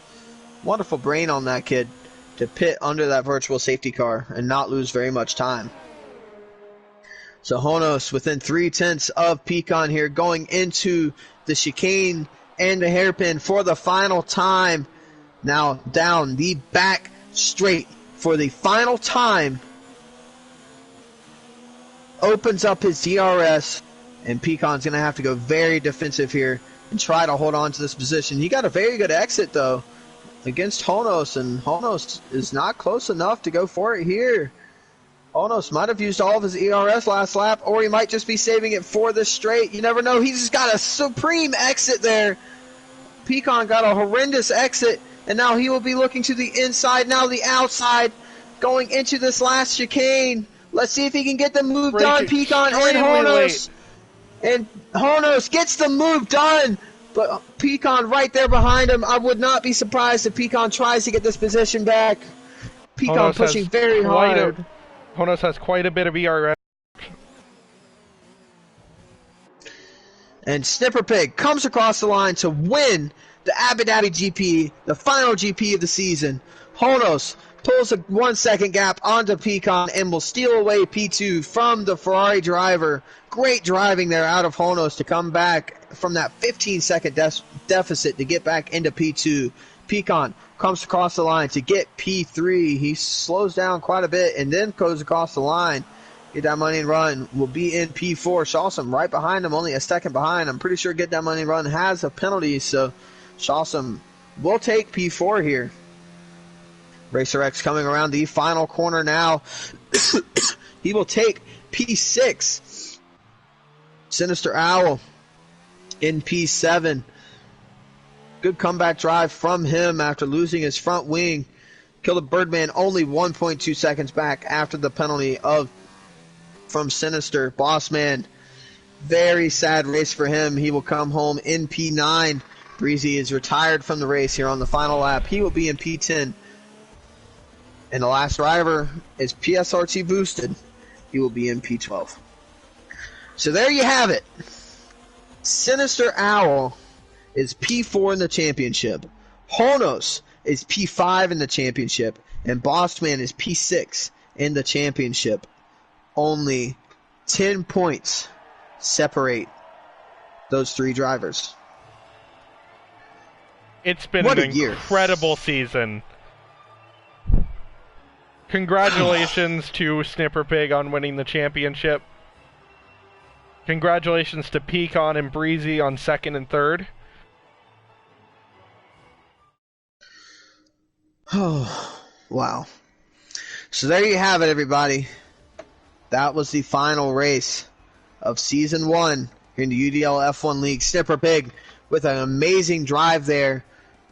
wonderful brain on that kid to pit under that virtual safety car and not lose very much time. So Honos within 0.3 of Pecan here going into the chicane and the hairpin for the final time. Now down the back straight for the final time. Opens up his DRS, and Pecan's going to have to go very defensive here and try to hold on to this position. He got a very good exit, though, against Honos, and Honos is not close enough to go for it here. Honos might have used all of his ERS last lap, or he might just be saving it for this straight. You never know. He's just got a supreme exit there. Pecan got a horrendous exit, and now he will be looking to the inside, now the outside, going into this last chicane. Let's see if he can get the move done, Pecan and Honos. And Honos gets the move done, but Pecan right there behind him. I would not be surprised if Pecan tries to get this position back. Pecan Honos pushing has very hard. Honos has quite a bit of ERS. And Snipper Pig comes across the line to win the Abu Dhabi GP, the final GP of the season. Honos pulls a 1 second gap onto Pecan and will steal away P2 from the Ferrari driver. Great driving there out of Honos to come back from that 15-second deficit to get back into P2. Pecan comes across the line to get P3. He slows down quite a bit and then goes across the line. Get That Money and Run will be in P4. Shawsome right behind him, only a second behind. I'm pretty sure Get That Money and Run has a penalty, so Shawsome will take P4 here. Racer X coming around the final corner now. He will take P6. Sinister Owl in P7. Good comeback drive from him after losing his front wing. Killed the Birdman only 1.2 seconds back after the penalty from Sinister. Bossman, very sad race for him. He will come home in P9. Breezy is retired from the race here on the final lap. He will be in P10. And the last driver is PSRT boosted. He will be in P12. So there you have it. Sinister Owl is P4 in the championship. Honos is P5 in the championship. And Bossman is P6 in the championship. Only 10 points separate those three drivers. It's been an incredible season. Congratulations to Snipper Pig on winning the championship. Congratulations to Pecan and Breezy on second and third. Oh, wow. So there you have it, everybody. That was the final race of Season 1 here in the UDL F1 League. Snipper Pig, with an amazing drive there,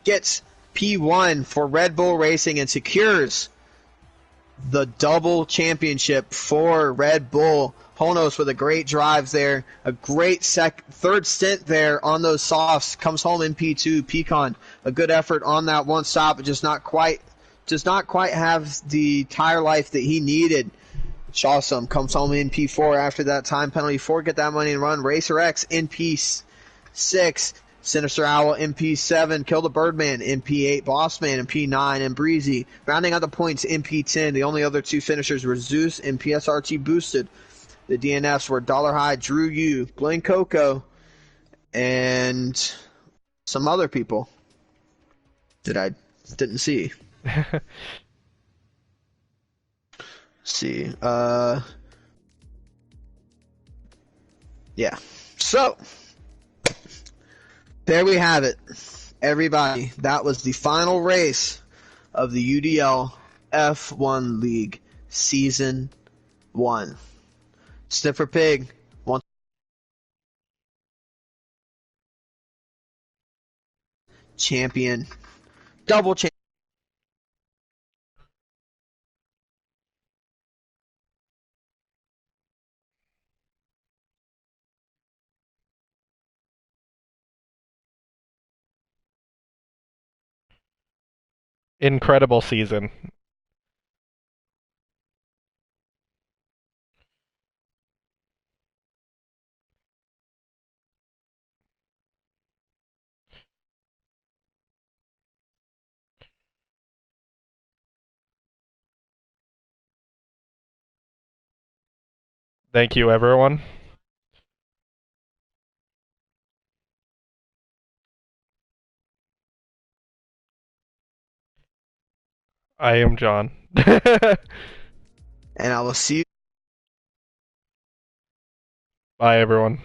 gets P1 for Red Bull Racing and secures the double championship for Red Bull. Honos with a great drive there, a great third stint there on those softs, comes home in P2. Pecan, a good effort on that one stop, but just not quite have the tire life that he needed. Shawsome comes home in P4 after that time penalty for Get That Money and Run. Racer X in P6. Sinister Owl in P7. Kill the Birdman in P8. Bossman in P9. And Breezy rounding out the points in P10. The only other two finishers were Zeus and PSRT boosted. The DNFs were Dollar High, Drew U, Blaine Coco, and some other people that I didn't see. See. Yeah. So, there we have it. Everybody, that was the final race of the UDL F1 League Season 1. Sniffer Pig wants champion, double champion. Incredible season. Thank you, everyone. I am John. And I will see you. Bye, everyone.